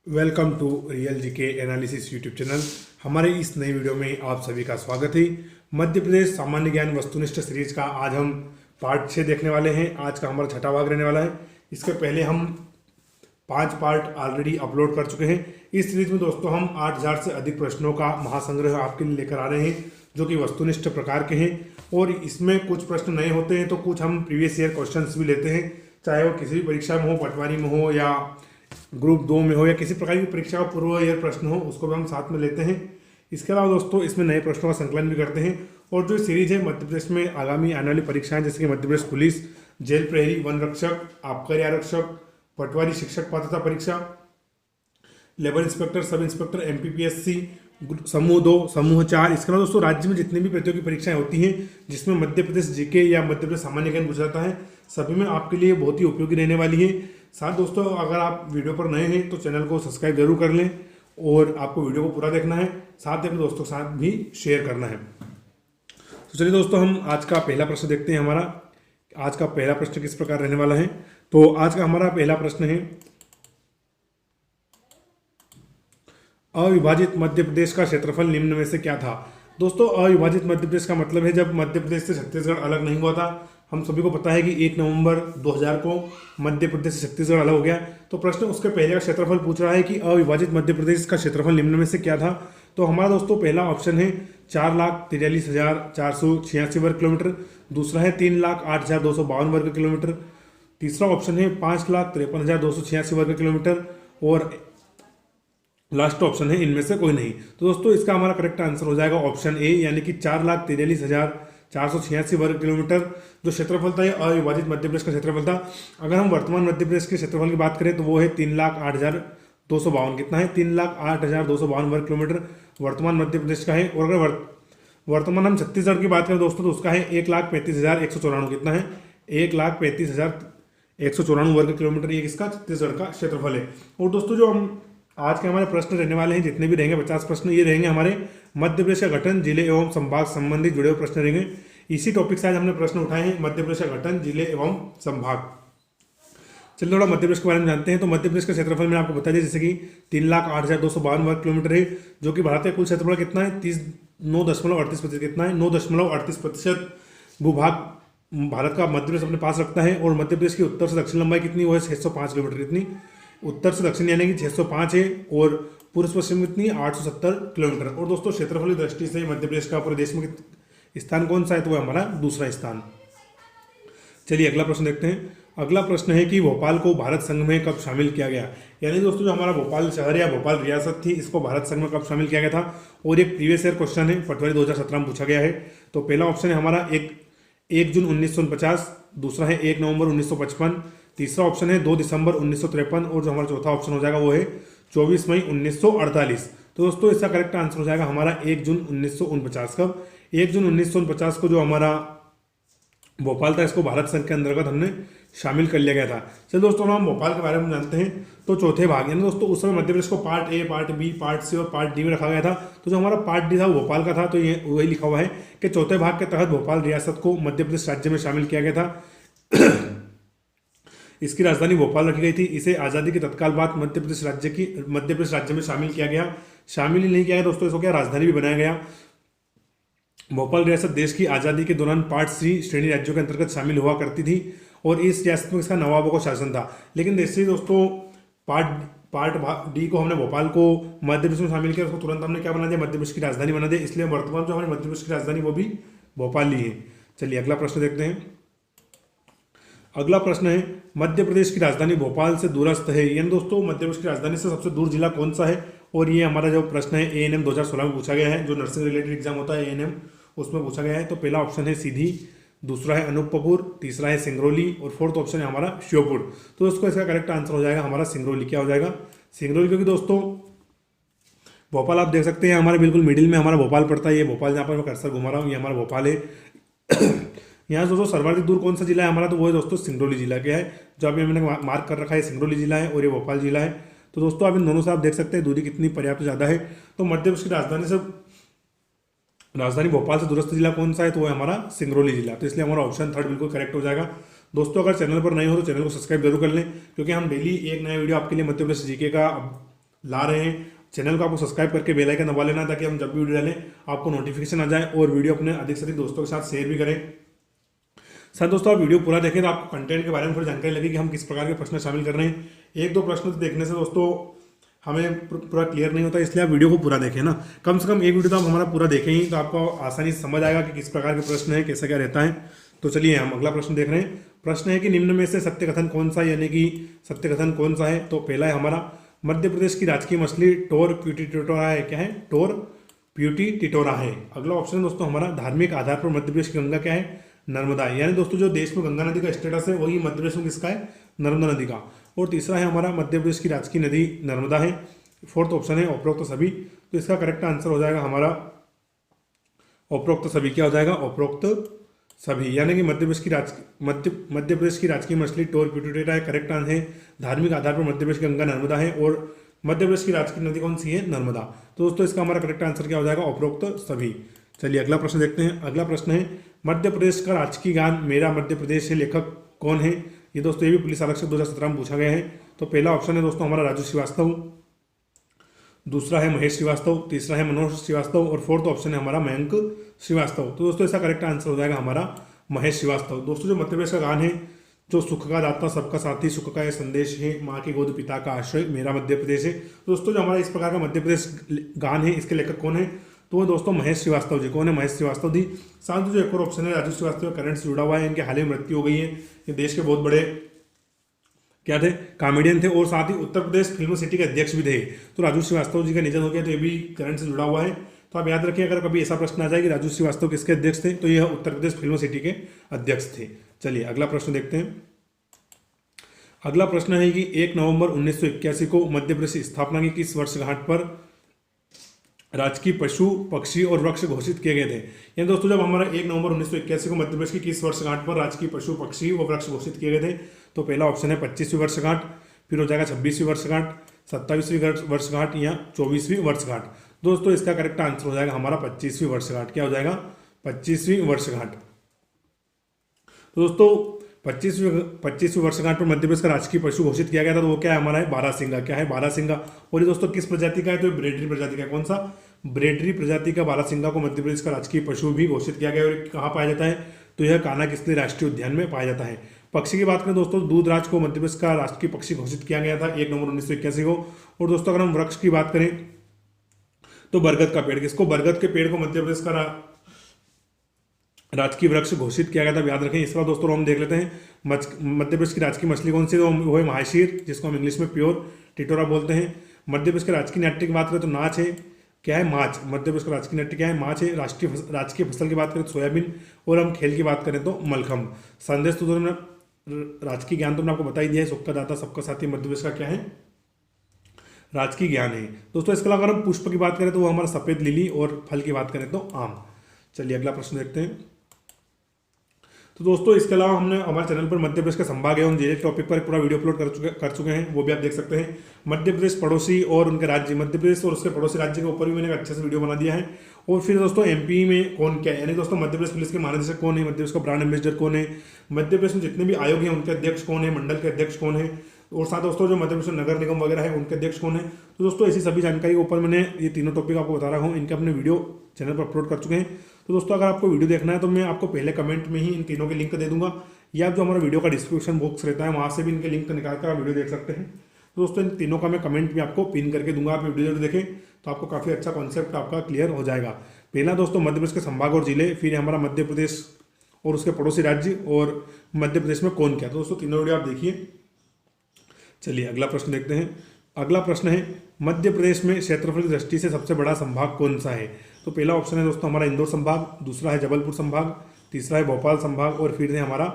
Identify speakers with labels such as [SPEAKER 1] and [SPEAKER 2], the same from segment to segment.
[SPEAKER 1] Welcome to real GK analysis YouTube channel. हमारे इस नई वीडियो में आप सभी का स्वागत है। मध्य प्रदेश सामान्य ज्ञान वस्तुनिष्ठ सीरीज का आज हम पार्ट 6 देखने वाले हैं। आज का हमारा छठा भाग रहने वाला है। इसके पहले हम 5 पार्ट ऑलरेडी अपलोड कर चुके हैं। इस सीरीज में दोस्तों हम 8000 से अधिक प्रश्नों का महासंग्रह आपके लिए लेकर आ रहे हैं, जो कि वस्तुनिष्ठ प्रकार के हैं। और इसमें कुछ प्रश्न नए होते हैं तो कुछ हम प्रीवियस ईयर क्वेश्चंस भी लेते हैं, चाहे वो किसी भी परीक्षा में हो, पटवारी में हो या ग्रुप 2 में हो या किसी प्रकार की परीक्षा का पूर्व ईयर प्रश्न हो, उसको भी हम साथ में लेते हैं। इसके अलावा दोस्तों इसमें नए प्रश्नों का संकलन भी करते हैं। और जो सीरीज है मध्य प्रदेश में आगामी आने वाली परीक्षाएं, जैसे कि मध्य प्रदेश पुलिस, जेल प्रहरी, वन रक्षक, आबकारी आरक्षक, पटवारी शिक्षक पात्रता परीक्षा, labour inspector, sub inspector, MPPSC, समूह 2, समूह 4। इसके अलावा दोस्तों राज्य में जितनी भी प्रतियोगी परीक्षाएं होती हैं जिसमें मध्य प्रदेश जीके या मध्य प्रदेश सामान्य ज्ञान पूछा जाता है, सभी में आपके लिए बहुत ही उपयोगी रहने वाली है। साथ दोस्तों अगर आप वीडियो पर नए हैं तो चैनल को सब्सक्राइब जरूर कर लें और आपको वीडियो को पूरा देखना है, साथ ही अपने दोस्तों के साथ भी शेयर करना है। तो चलिए दोस्तों हम आज का पहला प्रश्न देखते हैं। हमारा आज का पहला प्रश्न किस प्रकार रहने वाला है। तो आज का हमारा पहला प्रश्न है, अविभाजित मध्य प्रदेश का क्षेत्रफल निम्न में से क्या था। दोस्तों अविभाजित मध्य प्रदेश का मतलब है जब मध्य प्रदेश से छत्तीसगढ़ अलग नहीं हुआ था। हम सभी को पता है कि 1 नवंबर 2000 को मध्य प्रदेश से छत्तीसगढ़ अलग हो गया। तो प्रश्न उसके पहले का क्षेत्रफल पूछ रहा है कि अविभाजित मध्य प्रदेश का क्षेत्रफल निम्न में से क्या था। तो हमारा दोस्तों पहला ऑप्शन है 4,43,486 वर्ग किलोमीटर, दूसरा है 3,08,252 वर्ग किलोमीटर, तीसरा ऑप्शन है 5,53,286 वर्ग किलोमीटर और लास्ट ऑप्शन है इनमें से कोई नहीं। तो दोस्तों इसका हमारा करेक्ट आंसर हो जाएगा ऑप्शन ए, यानी कि 4,43,486 वर्ग किलोमीटर जो क्षेत्रफल था, ये अविभाजित मध्य प्रदेश का क्षेत्रफल था। अगर हम वर्तमान मध्य प्रदेश के क्षेत्रफल की बात करें तो वो है 3,08,252। कितना है? 3,08,252 वर्ग किलोमीटर वर्तमान मध्य प्रदेश का है। और अगर वर्तमान हम छत्तीसगढ़ की बात करें दोस्तों तो उसका है 1,35,194। कितना है? 1,35,194 वर्ग किलोमीटर ये इसका छत्तीसगढ़ का क्षेत्रफल है। और दोस्तों जो हम आज के हमारे प्रश्न रहने वाले हैं, जितने भी रहेंगे 50 प्रश्न, ये रहेंगे हमारे मध्य प्रदेश का गठन, जिले एवं संभाग संबंधित जुड़े हुए प्रश्न रहेंगे। इसी टॉपिक से आज हमने प्रश्न उठाए हैं, मध्य प्रदेश का गठन, जिले एवं संभाग। चलिए थोड़ा मध्य प्रदेश के बारे में जानते हैं। तो मध्य प्रदेश का क्षेत्रफल मैंने आपको बता दिया, जैसे कि 3,08,252 वर्ग किलोमीटर है, जो कि भारत का कुल क्षेत्रफल कितना है? 9.38%। कितना है? 9.38%। भूभाग भारत का मध्य प्रदेश अपने पास रखता है। और मध्य प्रदेश की उत्तर से दक्षिण लंबाई कितनी? वो है 605 किलोमीटर। कितनी? उत्तर से दक्षिण यानी कि 605 है। और पूर्व पश्चिम कितनी? 870 किलोमीटर। और दोस्तों क्षेत्रफल की दृष्टि से मध्य प्रदेश का पूरे देश में स्थान कौन सा है? तो वो हमारा दूसरा स्थान। चलिए अगला प्रश्न देखते हैं। अगला प्रश्न है कि भोपाल को भारत संघ में कब शामिल किया गया। यानी दोस्तों जो हमारा भोपाल शहर या भोपाल रियासत थी, इसको भारत संघ में कब शामिल किया गया था। और एक प्रीवियस ईयर क्वेश्चन है, पटवारी 2017 में पूछा गया है। तो पहला ऑप्शन है हमारा 1 जून 1949, दूसरा है 1 नवंबर 1955, तीसरा ऑप्शन है 2 दिसंबर 1953 और जो हमारा चौथा ऑप्शन हो जाएगा वो है 24 मई 1948। तो दोस्तों इसका करेक्ट आंसर हो जाएगा हमारा 1 जून 1949। कब? 1 जून 1949 को जो हमारा भोपाल था, इसको भारत संघ के अंतर्गत हमने शामिल कर लिया गया था। चलिए दोस्तों हम भोपाल के बारे में जानते हैं। तो चौथे भाग यानी दोस्तों उस समय मध्य प्रदेश को part A, part B, part C और पार्ट डी में रखा गया था। तो जो हमारा पार्ट डी था वो भोपाल का था। तो ये वही लिखा हुआ है कि चौथे भाग के तहत भोपाल रियासत को मध्य प्रदेश राज्य में शामिल किया गया था। इसकी राजधानी भोपाल रखी गई थी। इसे आज़ादी के तत्काल बाद मध्य प्रदेश राज्य में शामिल किया गया। शामिल ही नहीं किया गया दोस्तों, इसको क्या राजधानी भी बनाया गया। भोपाल रियासत देश की आज़ादी के दौरान पार्ट सी श्रेणी राज्यों के अंतर्गत शामिल हुआ करती थी और इस रियासत में इसका नवाबों का शासन था। लेकिन जैसे दोस्तों पार्ट डी को हमने भोपाल को मध्य प्रदेश में शामिल किया, उसको तुरंत हमने क्या बना दिया? मध्य प्रदेश की राजधानी बना दिया। इसलिए वर्तमान जो हमारी मध्य प्रदेश की राजधानी वो भी भोपाल ही है। चलिए अगला प्रश्न देखते हैं। अगला प्रश्न है मध्य प्रदेश की राजधानी भोपाल से दूरस्थ है। यानी दोस्तों मध्य प्रदेश की राजधानी से सबसे दूर जिला कौन सा है। और ये हमारा जो प्रश्न है एएनएम 2016 में पूछा गया है, जो नर्सिंग रिलेटेड एग्जाम होता है एएनएम, उसमें पूछा गया है। तो पहला ऑप्शन है सीधी, दूसरा है अनूपपुर, तीसरा है सिंगरौली और फोर्थ ऑप्शन है हमारा श्योपुर। तो उसको इसका करेक्ट आंसर हो जाएगा हमारा सिंगरौली। क्या हो जाएगा? सिंगरौली। क्योंकि दोस्तों भोपाल आप देख सकते हैं हमारे बिल्कुल मिडिल में हमारा भोपाल पड़ता है। ये भोपाल जहाँ पर मैं कर्सर घुमा रहा हूँ, ये हमारा भोपाल है। यहाँ दोस्तों सर्वाधिक दूर कौन सा जिला है हमारा? तो वो है दोस्तों सिंगरौली जिला। क्या है? जो अभी मैंने मार्क कर रखा है सिंगरौली जिला है और ये भोपाल जिला है। तो दोस्तों आप इन दोनों से आप देख सकते हैं दूरी कितनी पर्याप्त ज़्यादा है। तो मध्य प्रदेश की राजधानी भोपाल से दूरस्थ जिला कौन सा है? तो वो है हमारा सिंगरौली जिला। तो इसलिए हमारा ऑप्शन थर्ड बिल्कुल करेक्ट हो जाएगा। दोस्तों अगर चैनल पर नए हो तो चैनल को सब्सक्राइब जरूर कर लें, क्योंकि हम डेली एक नया वीडियो आपके लिए मध्य प्रदेश जीके का ला रहे हैं। चैनल को आपको सब्सक्राइब करके बेल आइकन दबा लेना ताकि हम जब भी वीडियो डालें आपको नोटिफिकेशन आ जाए, और वीडियो अपने अधिक से अधिक दोस्तों के साथ शेयर भी करें। सर दोस्तों, आप वीडियो पूरा देखें तो आपको कंटेंट के बारे में थोड़ी जानकारी लगी कि हम किस प्रकार के प्रश्न शामिल कर रहे हैं। एक दो प्रश्न देखने से दोस्तों हमें पूरा क्लियर नहीं होता, इसलिए आप वीडियो को पूरा देखें ना। कम से कम एक वीडियो तो आप हमारा पूरा देखें ही, तो आपको आसानी से समझ आएगा कि किस प्रकार के प्रश्न है, कैसा क्या रहता है। तो चलिए हम अगला प्रश्न देख रहे हैं। प्रश्न है कि निम्न में से सत्य कथन कौन सा है, यानी कि सत्य कथन कौन सा है। तो पहला है हमारा, मध्य प्रदेश की राजकीय मछली टोर प्यूटी टिटोरा है। क्या है? टोर प्यूटी टिटोरा है। अगला ऑप्शन है दोस्तों हमारा, धार्मिक आधार पर मध्य प्रदेश की गंगा क्या है? नर्मदा। यानी दोस्तों जो देश में गंगा नदी का स्टेटस है वही मध्य प्रदेश में किसका है? नर्मदा नदी का। और तीसरा है हमारा, मध्य प्रदेश की राजकीय नदी नर्मदा है। फोर्थ ऑप्शन है उपरोक्त सभी। तो इसका करेक्ट आंसर हो जाएगा हमारा उपरोक्त सभी। क्या हो जाएगा? उपरोक्त सभी। यानी कि मध्य प्रदेश की राजकीय मछली टोर प्यूटिटेरा है, करेक्ट आंसर है। धार्मिक आधार पर मध्य प्रदेश की गंगा नर्मदा है, और मध्य प्रदेश की राजकीय नदी कौन सी है? नर्मदा। तो दोस्तों इसका हमारा करेक्ट आंसर क्या हो जाएगा? उपरोक्त सभी। चलिए अगला प्रश्न देखते हैं। अगला प्रश्न है, मध्य प्रदेश का राजकीय गान मेरा मध्य प्रदेश है, लेखक कौन है? ये दोस्तों ये भी पुलिस आरक्षक 2017 में पूछा गया है। तो पहला ऑप्शन है दोस्तों हमारा राजू श्रीवास्तव, दूसरा है महेश श्रीवास्तव, तीसरा है मनोज श्रीवास्तव, और फोर्थ ऑप्शन है हमारा मयंक श्रीवास्तव। तो दोस्तों इसका करेक्ट आंसर हो जाएगा हमारा महेश श्रीवास्तव। दोस्तों जो मध्य प्रदेश का गान है, जो सुख का दाता सबका साथी, सुख का यह संदेश है, माँ की गोद पिता का आश्रय, मेरा मध्य प्रदेश है। दोस्तों जो हमारा इस प्रकार का मध्य प्रदेश गान है, इसके लेखक कौन है? तो वो दोस्तों महेश श्रीवास्तव जी। कौन है? महेश श्रीवास्तव जी। साथ ही जो एक और ऑप्शन है राजू श्रीवास्तव, करंट से जुड़ा हुआ है, इनके हाल ही में मृत्यु हो गई है। ये देश के बहुत बड़े क्या थे? कॉमेडियन थे, और साथ ही उत्तर प्रदेश फिल्म सिटी के अध्यक्ष भी थे। तो राजू श्रीवास्तव जी का निधन हो गया, तो ये भी करंट से जुड़ा हुआ है। तो आप याद रखिए, अगर कभी ऐसा प्रश्न आ जाए कि राजू श्रीवास्तव किसके अध्यक्ष थे, तो यह उत्तर प्रदेश फिल्म सिटी के अध्यक्ष थे। चलिए अगला प्रश्न देखते हैं। अगला प्रश्न है कि 1 नवंबर 1981 को मध्य प्रदेश की स्थापना की किस वर्षगांठ पर राजकीय पशु, पक्षी और वृक्ष घोषित किए गए थे? यानी दोस्तों जब हमारा 1 नवंबर 1981 को मध्य प्रदेश की किस वर्षगांठ पर राजकीय पशु, पक्षी व वृक्ष घोषित किए गए थे? तो पहला ऑप्शन है 25वीं वर्षगांठ, फिर हो जाएगा 26वीं वर्षगांठ, 27वीं वर्षगांठ या 24वीं वर्षगांठ। दोस्तों इसका करेक्ट आंसर हो जाएगा हमारा 25वीं वर्षगांठ। क्या हो जाएगा? 25वीं वर्षगांठ। तो दोस्तों 25वीं वर्षगांठ पर मध्य प्रदेश का राजकीय पशु घोषित किया गया था, तो वो क्या है हमारा? है बारहसिंगा। क्या है? बारहसिंगा। और ये दोस्तों किस प्रजाति का है? तो ब्रेडरी प्रजाति का। कौन सा? ब्रेडरी प्रजाति का बारहसिंगा को मध्य प्रदेश का राजकीय पशु भी घोषित किया गया। और कहाँ पाया जाता है? तो यह कान्हा-किसली राष्ट्रीय उद्यान में पाया जाता है। पक्षी की बात करें दोस्तों, दूधराज को मध्य प्रदेश का राष्ट्रीय पक्षी घोषित किया गया था 1 नवंबर 1981 को। और दोस्तों अगर हम वृक्ष की बात करें तो बरगद का पेड़, किसको? बरगद के पेड़ को मध्य प्रदेश का राजकीय वृक्ष घोषित किया गया था। याद रखें। इस बार दोस्तों हम देख लेते हैं मध्य प्रदेश की राजकीय मछली कौन सी है? वो है महाशीर, जिसको हम इंग्लिश में प्योर टिटोरा बोलते हैं। मध्य प्रदेश के राजकीय नाट्य की बात करें तो नाच है। क्या है? माछ। मध्य प्रदेश का राजकीय नाट्य क्या है? माछ है। राजकीय फसल की बात करें तो सोयाबीन, और हम खेल की बात करें तो मलखम्ब। संदेश तो मैंने राजकीय ज्ञान तो मैंने आपको बता ही दिया है, सुख का दाता सबका साथी मध्य प्रदेश का क्या है? राजकीय ज्ञान है। दोस्तों इसके अलावा अगर हम पुष्प की बात करें तो वो हमारा सफेद लिली, और फल की बात करें तो आम। चलिए अगला प्रश्न देखते हैं। तो दोस्तों इसके अलावा हमने हमारे चैनल पर मध्य प्रदेश के संभाग एवं जिले के टॉपिक पर पूरा वीडियो अपलोड कर चुके हैं, वो भी आप देख सकते हैं। मध्य प्रदेश पड़ोसी और उनके राज्य, मध्य प्रदेश और उसके पड़ोसी राज्य के ऊपर भी मैंने अच्छे से वीडियो बना दिया है। और फिर दोस्तों एमपी में कौन क्या है, यानी दोस्तों मध्य प्रदेश पुलिस के महानिदेशक कौन है, मध्य प्रदेश का ब्रांड एम्बेसडर कौन है, मध्य प्रदेश में जितने भी आयोग हैं उनके अध्यक्ष कौन है, मंडल के अध्यक्ष कौन है, और साथ दोस्तों जो मध्य प्रदेश नगर निगम वगैरह है उनके अध्यक्ष कौन है। तो दोस्तों ऐसी सभी जानकारी के ऊपर मैंने ये तीनों टॉपिक आपको बता रहा हूँ, इनके अपने वीडियो चैनल पर अपलोड कर चुके हैं। तो दोस्तों अगर आपको वीडियो देखना है तो मैं आपको पहले कमेंट में ही इन तीनों के लिंक दे दूंगा, या जो हमारा वीडियो का डिस्क्रिप्शन बॉक्स रहता है वहाँ से भी इनके लिंक निकाल कर आप वीडियो देख सकते हैं। तो दोस्तों इन तीनों का मैं कमेंट भी आपको पिन करके दूंगा, आप वीडियो देखें तो आपको काफ़ी अच्छा कॉन्सेप्ट आपका क्लियर हो जाएगा। पहला दोस्तों मध्य प्रदेश के संभाग और जिले, फिर हमारा मध्य प्रदेश और उसके पड़ोसी राज्य, और मध्य प्रदेश में कौन क्या। तो दोस्तों तीनों वीडियो आप देखिए। चलिए अगला प्रश्न देखते हैं। अगला प्रश्न है, मध्य प्रदेश में क्षेत्रफल की दृष्टि से सबसे बड़ा संभाग कौन सा है? तो पहला ऑप्शन है दोस्तों हमारा इंदौर संभाग, दूसरा है जबलपुर संभाग, तीसरा है भोपाल संभाग, और फिर है हमारा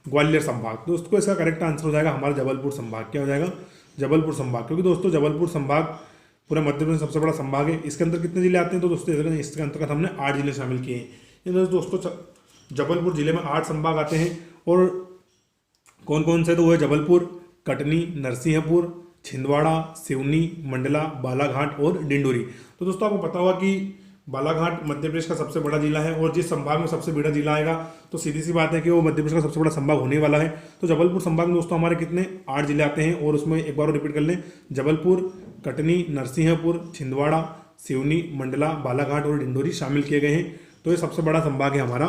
[SPEAKER 1] ग्वालियर संभाग। दोस्तों इसका करेक्ट आंसर हो जाएगा हमारा जबलपुर संभाग। क्या हो जाएगा? जबलपुर संभाग। क्योंकि दोस्तों जबलपुर संभाग पूरा मध्य प्रदेश सबसे बड़ा संभाग है। इसके अंदर कितने जिले आते हैं? तो दोस्तों इसके अंतर्गत हमने 8 जिले शामिल किए हैं। दोस्तों जबलपुर जिले में 8 संभाग आते हैं, और कौन कौन से? तो वो है जबलपुर, कटनी, नरसिंहपुर, छिंदवाड़ा, सिवनी, मंडला, बालाघाट और डिंडोरी। तो दोस्तों आपको पता होगा कि बालाघाट मध्य प्रदेश का सबसे बड़ा जिला है, और जिस संभाग में सबसे बड़ा जिला आएगा तो सीधी सी बात है कि वो मध्य प्रदेश का सबसे बड़ा संभाग होने वाला है। तो जबलपुर संभाग में दोस्तों हमारे कितने 8 जिले आते हैं, और उसमें एक बार रिपीट कर लें, जबलपुर, कटनी, नरसिंहपुर, छिंदवाड़ा, सिवनी, मंडला, बालाघाट और डिंडोरी शामिल किए गए हैं। तो ये सबसे बड़ा संभाग है हमारा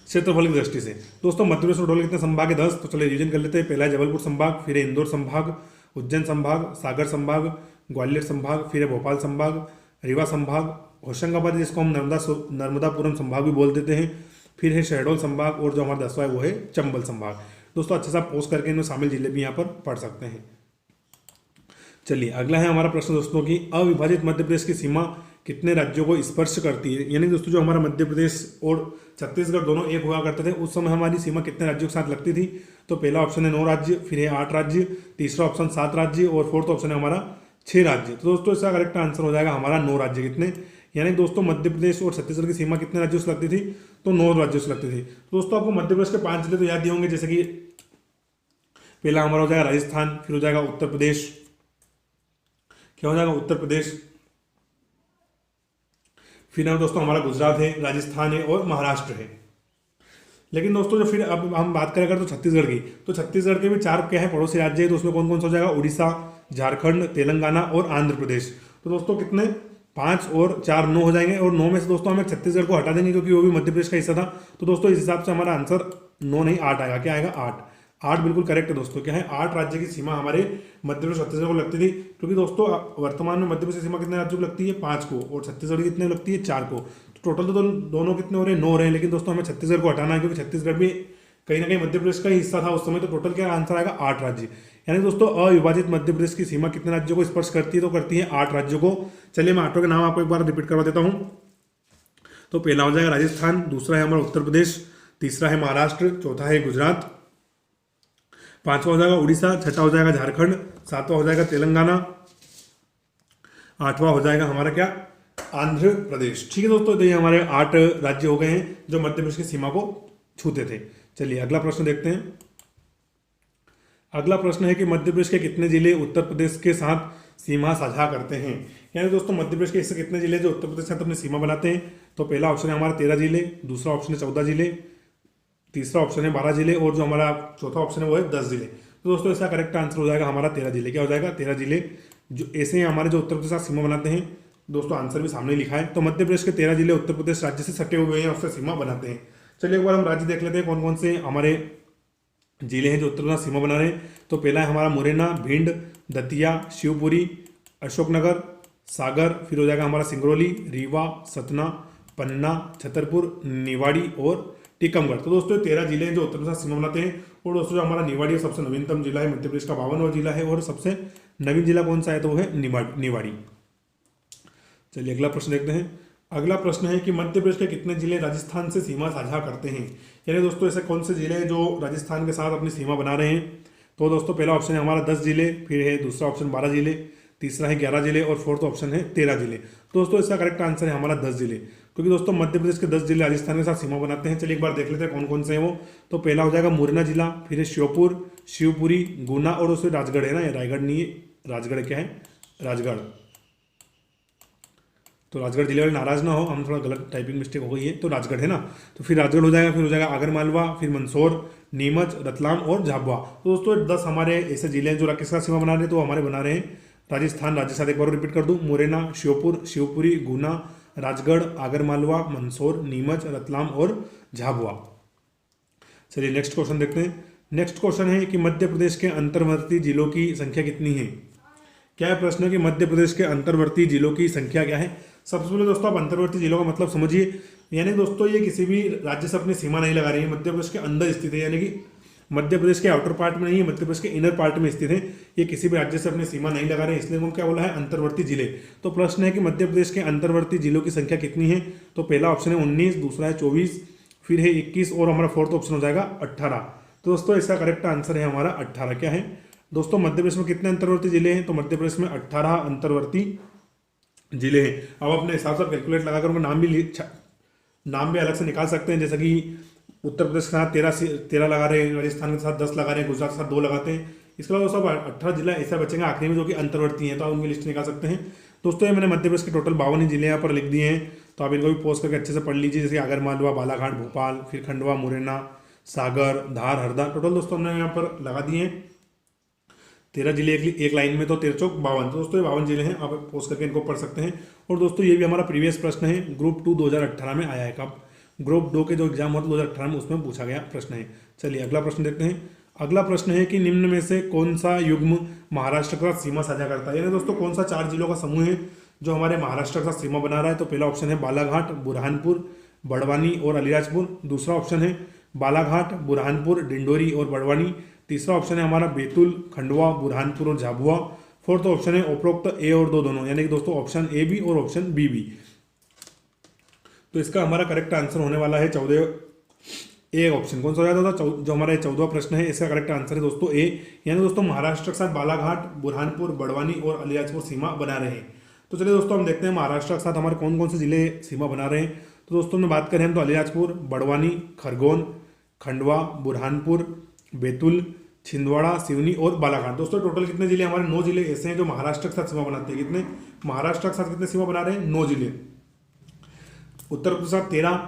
[SPEAKER 1] क्षेत्रफल की दृष्टि से। दोस्तों मध्य प्रदेश में टोटल कितने संभाग है? 10। तो चलिए रिवीजन कर लेते हैं। पहला है जबलपुर संभाग, फिर है इंदौर संभाग, उज्जैन संभाग, सागर संभाग, ग्वालियर संभाग, फिर है भोपाल संभाग, रीवा संभाग, होशंगाबाद जिसको हम नर्मदापुरम संभाग भी बोल देते हैं, फिर है शहडोल संभाग, और जो हमारा 10वां है वो है चंबल संभाग। दोस्तों अच्छे से आप पोस्ट करके इनमें शामिल जिले भी यहाँ पर पढ़ सकते हैं। चलिए अगला है हमारा प्रश्न दोस्तों की, अविभाजित मध्य प्रदेश की सीमा कितने राज्यों को स्पर्श करती है? यानी दोस्तों जो हमारा मध्य प्रदेश और छत्तीसगढ़ दोनों एक हुआ करते थे, उस समय हमारी सीमा कितने राज्यों के साथ लगती थी? तो पहला ऑप्शन है 9 राज्य, फिर है 8 राज्य, तीसरा ऑप्शन 7 राज्य, और फोर्थ ऑप्शन है हमारा 6 राज्य। तो दोस्तों इसका करेक्ट आंसर हो जाएगा हमारा 9 राज्य। कितने? यानी दोस्तों मध्य प्रदेश और छत्तीसगढ़ की सीमा कितने राज्यों से लगती थी? तो 9 राज्यों से लगती थी। दोस्तों आपको मध्य प्रदेश के 5 जिले तो याद ही होंगे, जैसे कि पहला हमारा हो जाएगा राजस्थान, फिर हो जाएगा उत्तर प्रदेश, क्या हो जाएगा उत्तर प्रदेश, फिर है दोस्तों हमारा गुजरात है, राजस्थान है और महाराष्ट्र है। लेकिन दोस्तों जो फिर अब हम बात करें अगर तो छत्तीसगढ़ की, तो छत्तीसगढ़ के भी 4 क्या है पड़ोसी राज्य है। तो उसमें कौन कौन सा हो जाएगा? उड़ीसा, झारखंड, तेलंगाना और आंध्र प्रदेश। तो दोस्तों कितने? 5 और 4 9 हो जाएंगे, और 9 में से दोस्तों हमें छत्तीसगढ़ को हटा देंगे क्योंकि वो भी मध्य प्रदेश का हिस्सा था। तो दोस्तों इस हिसाब से हमारा आंसर 9 नहीं 8 आएगा। क्या आएगा? 8। 8 बिल्कुल करेक्ट है दोस्तों। क्या है? 8 राज्य की सीमा हमारे मध्य प्रदेश छत्तीसगढ़ को लगती थी, क्योंकि दोस्तों वर्तमान में मध्य प्रदेश की सीमा कितने राज्यों को लगती है? 5 को, और छत्तीसगढ़ की कितने लगती है? 4 को। तो टोटल तो दोनों कितने हो रहे हैं? 9 रहे हैं। लेकिन दोस्तों हमें छत्तीसगढ़ को हटाना है, क्योंकि छत्तीसगढ़ भी कहीं ना कहीं मध्य प्रदेश का ही हिस्सा था उस समय। तो टोटल क्या आंसर आएगा? 8 राज्य। यानी दोस्तों अविभाजित मध्य प्रदेश की सीमा कितने राज्यों को स्पर्श करती है? तो करती है 8 राज्यों को। चलिए मैं 8 के नाम आपको एक बार रिपीट करवा देता हूं। तो पहला हो जाएगा राजस्थान, दूसरा है हमारा उत्तर प्रदेश, तीसरा है महाराष्ट्र, चौथा है गुजरात, 5वां हो जाएगा उड़ीसा, 6वां हो जाएगा झारखंड, 7वां हो जाएगा तेलंगाना, 8वां हो जाएगा हमारा क्या? आंध्र प्रदेश। ठीक है दोस्तों, तो ये हमारे 8 राज्य हो गए हैं जो मध्य प्रदेश की सीमा को छूते थे। चलिए अगला प्रश्न देखते हैं। अगला प्रश्न है कि मध्य प्रदेश के कितने जिले उत्तर प्रदेश के साथ सीमा साझा करते हैं? यानी दोस्तों मध्य प्रदेश के ऐसे कितने जिले जो उत्तर प्रदेश के साथ अपनी सीमा बनाते हैं? तो पहला ऑप्शन है हमारा 13 जिले, दूसरा ऑप्शन है 14 जिले, तीसरा ऑप्शन है 12 जिले, और जो हमारा चौथा ऑप्शन है वो है 10 जिले। तो दोस्तों इसका करेक्ट आंसर हो जाएगा हमारा 13 जिले। क्या हो जाएगा? 13 जिले जो ऐसे हमारे जो उत्तर प्रदेश के साथ सीमा बनाते हैं। दोस्तों आंसर भी सामने लिखा है। तो मध्य प्रदेश के 13 जिले उत्तर प्रदेश राज्य से सटे हुए हैं, उससे सीमा बनाते हैं। चलिए एक बार हम राज्य देख लेते हैं कौन कौन से हमारे जिले हैं जो उत्तर प्रदेश सीमा बना रहे हैं। तो पहला है हमारा मुरैना, भिंड, दतिया, शिवपुरी, अशोकनगर, सागर, फिर हो जाएगा हमारा सिंगरौली, रीवा, सतना, पन्ना, छतरपुर, निवाड़ी और टीकमगढ़। तो दोस्तों 13 जिले हैं जो उत्तर प्रदेश सीमा बनाते हैं। और दोस्तों जो हमारा निवाड़ी सबसे नवीनतम जिला है, मध्य प्रदेश का 52वां जिला है, और सबसे नवीन जिला कौन सा है? तो वो है निवाड़ी। चलिए अगला प्रश्न देखते हैं। अगला प्रश्न है कि मध्य प्रदेश के कितने जिले राजस्थान से सीमा साझा करते हैं? यानी दोस्तों ऐसे कौन से जिले हैं जो राजस्थान के साथ अपनी सीमा बना रहे हैं? तो दोस्तों पहला ऑप्शन है हमारा 10 जिले, फिर है दूसरा ऑप्शन 12 जिले, तीसरा है 11 जिले, और फोर्थ ऑप्शन है 13 जिले। तो दोस्तों इसका करेक्ट आंसर है हमारा 10 जिले, क्योंकि दोस्तों मध्य प्रदेश के 10 जिले राजस्थान के साथ सीमा बनाते हैं। चलिए एक बार देख लेते हैं कौन कौन से हैं वो। तो पहला हो जाएगा मुरैना जिला, फिर है श्योपुर, शिवपुरी, गुना, और दोस्तों राजगढ़ है ना, ये रायगढ़ नहीं है, राजगढ़ क्या है? राजगढ़। तो राजगढ़ जिले वाले नाराज ना हो, हम थोड़ा गलत टाइपिंग मिस्टेक हो गई है। तो राजगढ़ है ना, तो फिर राजगढ़ हो जाएगा, फिर हो जाएगा आगरमालवा, फिर मंदसौर, नीमच, रतलाम और झाबुआ। तो दोस्तों 10 हमारे ऐसे जिले हैं जो किसके साथ सीमा बना रहे हैं? तो हमारे बना रहे हैं राजस्थान राज्य साथ। एक बार रिपीट कर दूं, मुरैना, श्योपुर, शिवपुरी, गुना, राजगढ़, आगरमालवा, मंदसौर, नीमच, रतलाम और झाबुआ। चलिए नेक्स्ट क्वेश्चन देखते हैं। नेक्स्ट क्वेश्चन है कि मध्य प्रदेश के अंतर्वर्ती जिलों की संख्या कितनी है? क्या है प्रश्न है कि मध्य प्रदेश के अंतर्वर्ती जिलों की संख्या क्या है? सबसे पहले दोस्तों आप अंतर्वर्ती जिलों का मतलब समझिए। यानी दोस्तों ये किसी भी राज्य से अपनी सीमा नहीं लगा रही है, मध्य प्रदेश के अंदर स्थित है, यानी कि मध्य प्रदेश के आउटर पार्ट में नहीं है, मध्य प्रदेश के इनर पार्ट में स्थित है। ये किसी भी राज्य से अपनी सीमा नहीं लगा रहे हैं, इसलिए हम क्या बोला है? अंतर्वर्ती जिले। तो प्रश्न है कि मध्य प्रदेश के अंतर्वर्ती जिलों की संख्या कितनी है? तो पहला ऑप्शन है 19, दूसरा है 24, फिर है 21, और हमारा फोर्थ ऑप्शन हो जाएगा 18। तो दोस्तों इसका करेक्ट आंसर है हमारा 18। क्या है दोस्तों? मध्य प्रदेश में कितने अंतर्वर्ती जिले हैं? तो मध्य प्रदेश में 18 अंतर्वर्ती जिले हैं। अब अपने हिसाब से कैलकुलेट लगाकर उनका नाम भी अलग से निकाल सकते हैं, जैसे कि उत्तर प्रदेश के साथ 13 लगा रहे हैं, राजस्थान के साथ 10 लगा रहे हैं, गुजरात के साथ 2 लगाते हैं। इसके अलावा दोस्तों 18 जिला ऐसा बचेंगे आखिरी में जो कि अंतर्वर्ती हैं, तो आप उनकी लिस्ट निकाल सकते हैं। दोस्तों ये मैंने मध्य प्रदेश के टोटल 52 ही जिले यहाँ पर लिख दिए हैं, तो आप इनको भी पॉज करके अच्छे से पढ़ लीजिए, जैसे आगर मालवा, बालाघाट, भोपाल, फिर खंडवा, मुरैना, सागर, धार, हरदा। टोटल दोस्तों हमने यहाँ पर लगा दिए हैं 13 जिले एक लाइन में, तो 13 चौक 52। तो दोस्तों ये 52 जिले हैं, आप पोस्ट करके इनको पढ़ सकते हैं। और दोस्तों ये भी हमारा प्रीवियस प्रश्न है, ग्रुप 2 2018 में आया है। कब? ग्रुप 2 के जो एग्जाम हुआ था 2018 में, उसमें पूछा गया प्रश्न है। चलिए अगला प्रश्न देखते हैं। अगला प्रश्न है कि निम्न में से कौन सा युग्म महाराष्ट्र के साथ सीमा साझा करता है, यानी दोस्तों कौन सा 4 जिलों का समूह है जो हमारे महाराष्ट्र के साथ सीमा बना रहा है। तो पहला ऑप्शन है बालाघाट, बुरहानपुर, बड़वानी और अलीराजपुर। दूसरा ऑप्शन है बालाघाट, बुरहानपुर, डिंडोरी और बड़वानी। तीसरा ऑप्शन है हमारा बैतूल, खंडवा, बुरहानपुर और झाबुआ। फोर्थ ऑप्शन है उपरोक्त ए और दो दोनों, यानी कि दोस्तों ऑप्शन ए भी और ऑप्शन बी भी। तो इसका हमारा करेक्ट आंसर होने वाला है 14 ए ऑप्शन। कौन सा हो जाता था? जो हमारा 14वां प्रश्न है, इसका करेक्ट आंसर है दोस्तों ए, यानी दोस्तों महाराष्ट्र के साथ बालाघाट, बुरहानपुर, बड़वानी और अलीराजपुर सीमा बना रहे हैं। तो चलिए दोस्तों हम देखते हैं महाराष्ट्र के साथ हमारे कौन कौन से जिले सीमा बना रहे हैं। तो दोस्तों में बात करें हम तो अलीराजपुर, बड़वानी, खरगोन, खंडवा, बुरहानपुर, बैतूल, छिंदवाड़ा, सिवनी और बालाघाट। दोस्तों टोटल कितने जिले? हमारे 9 जिले ऐसे हैं जो महाराष्ट्र के साथ सीमा बनाते हैं। कितने? महाराष्ट्र के साथ कितने सीमा बना रहे हैं? 9 जिले। उत्तर प्रदेश के साथ 13,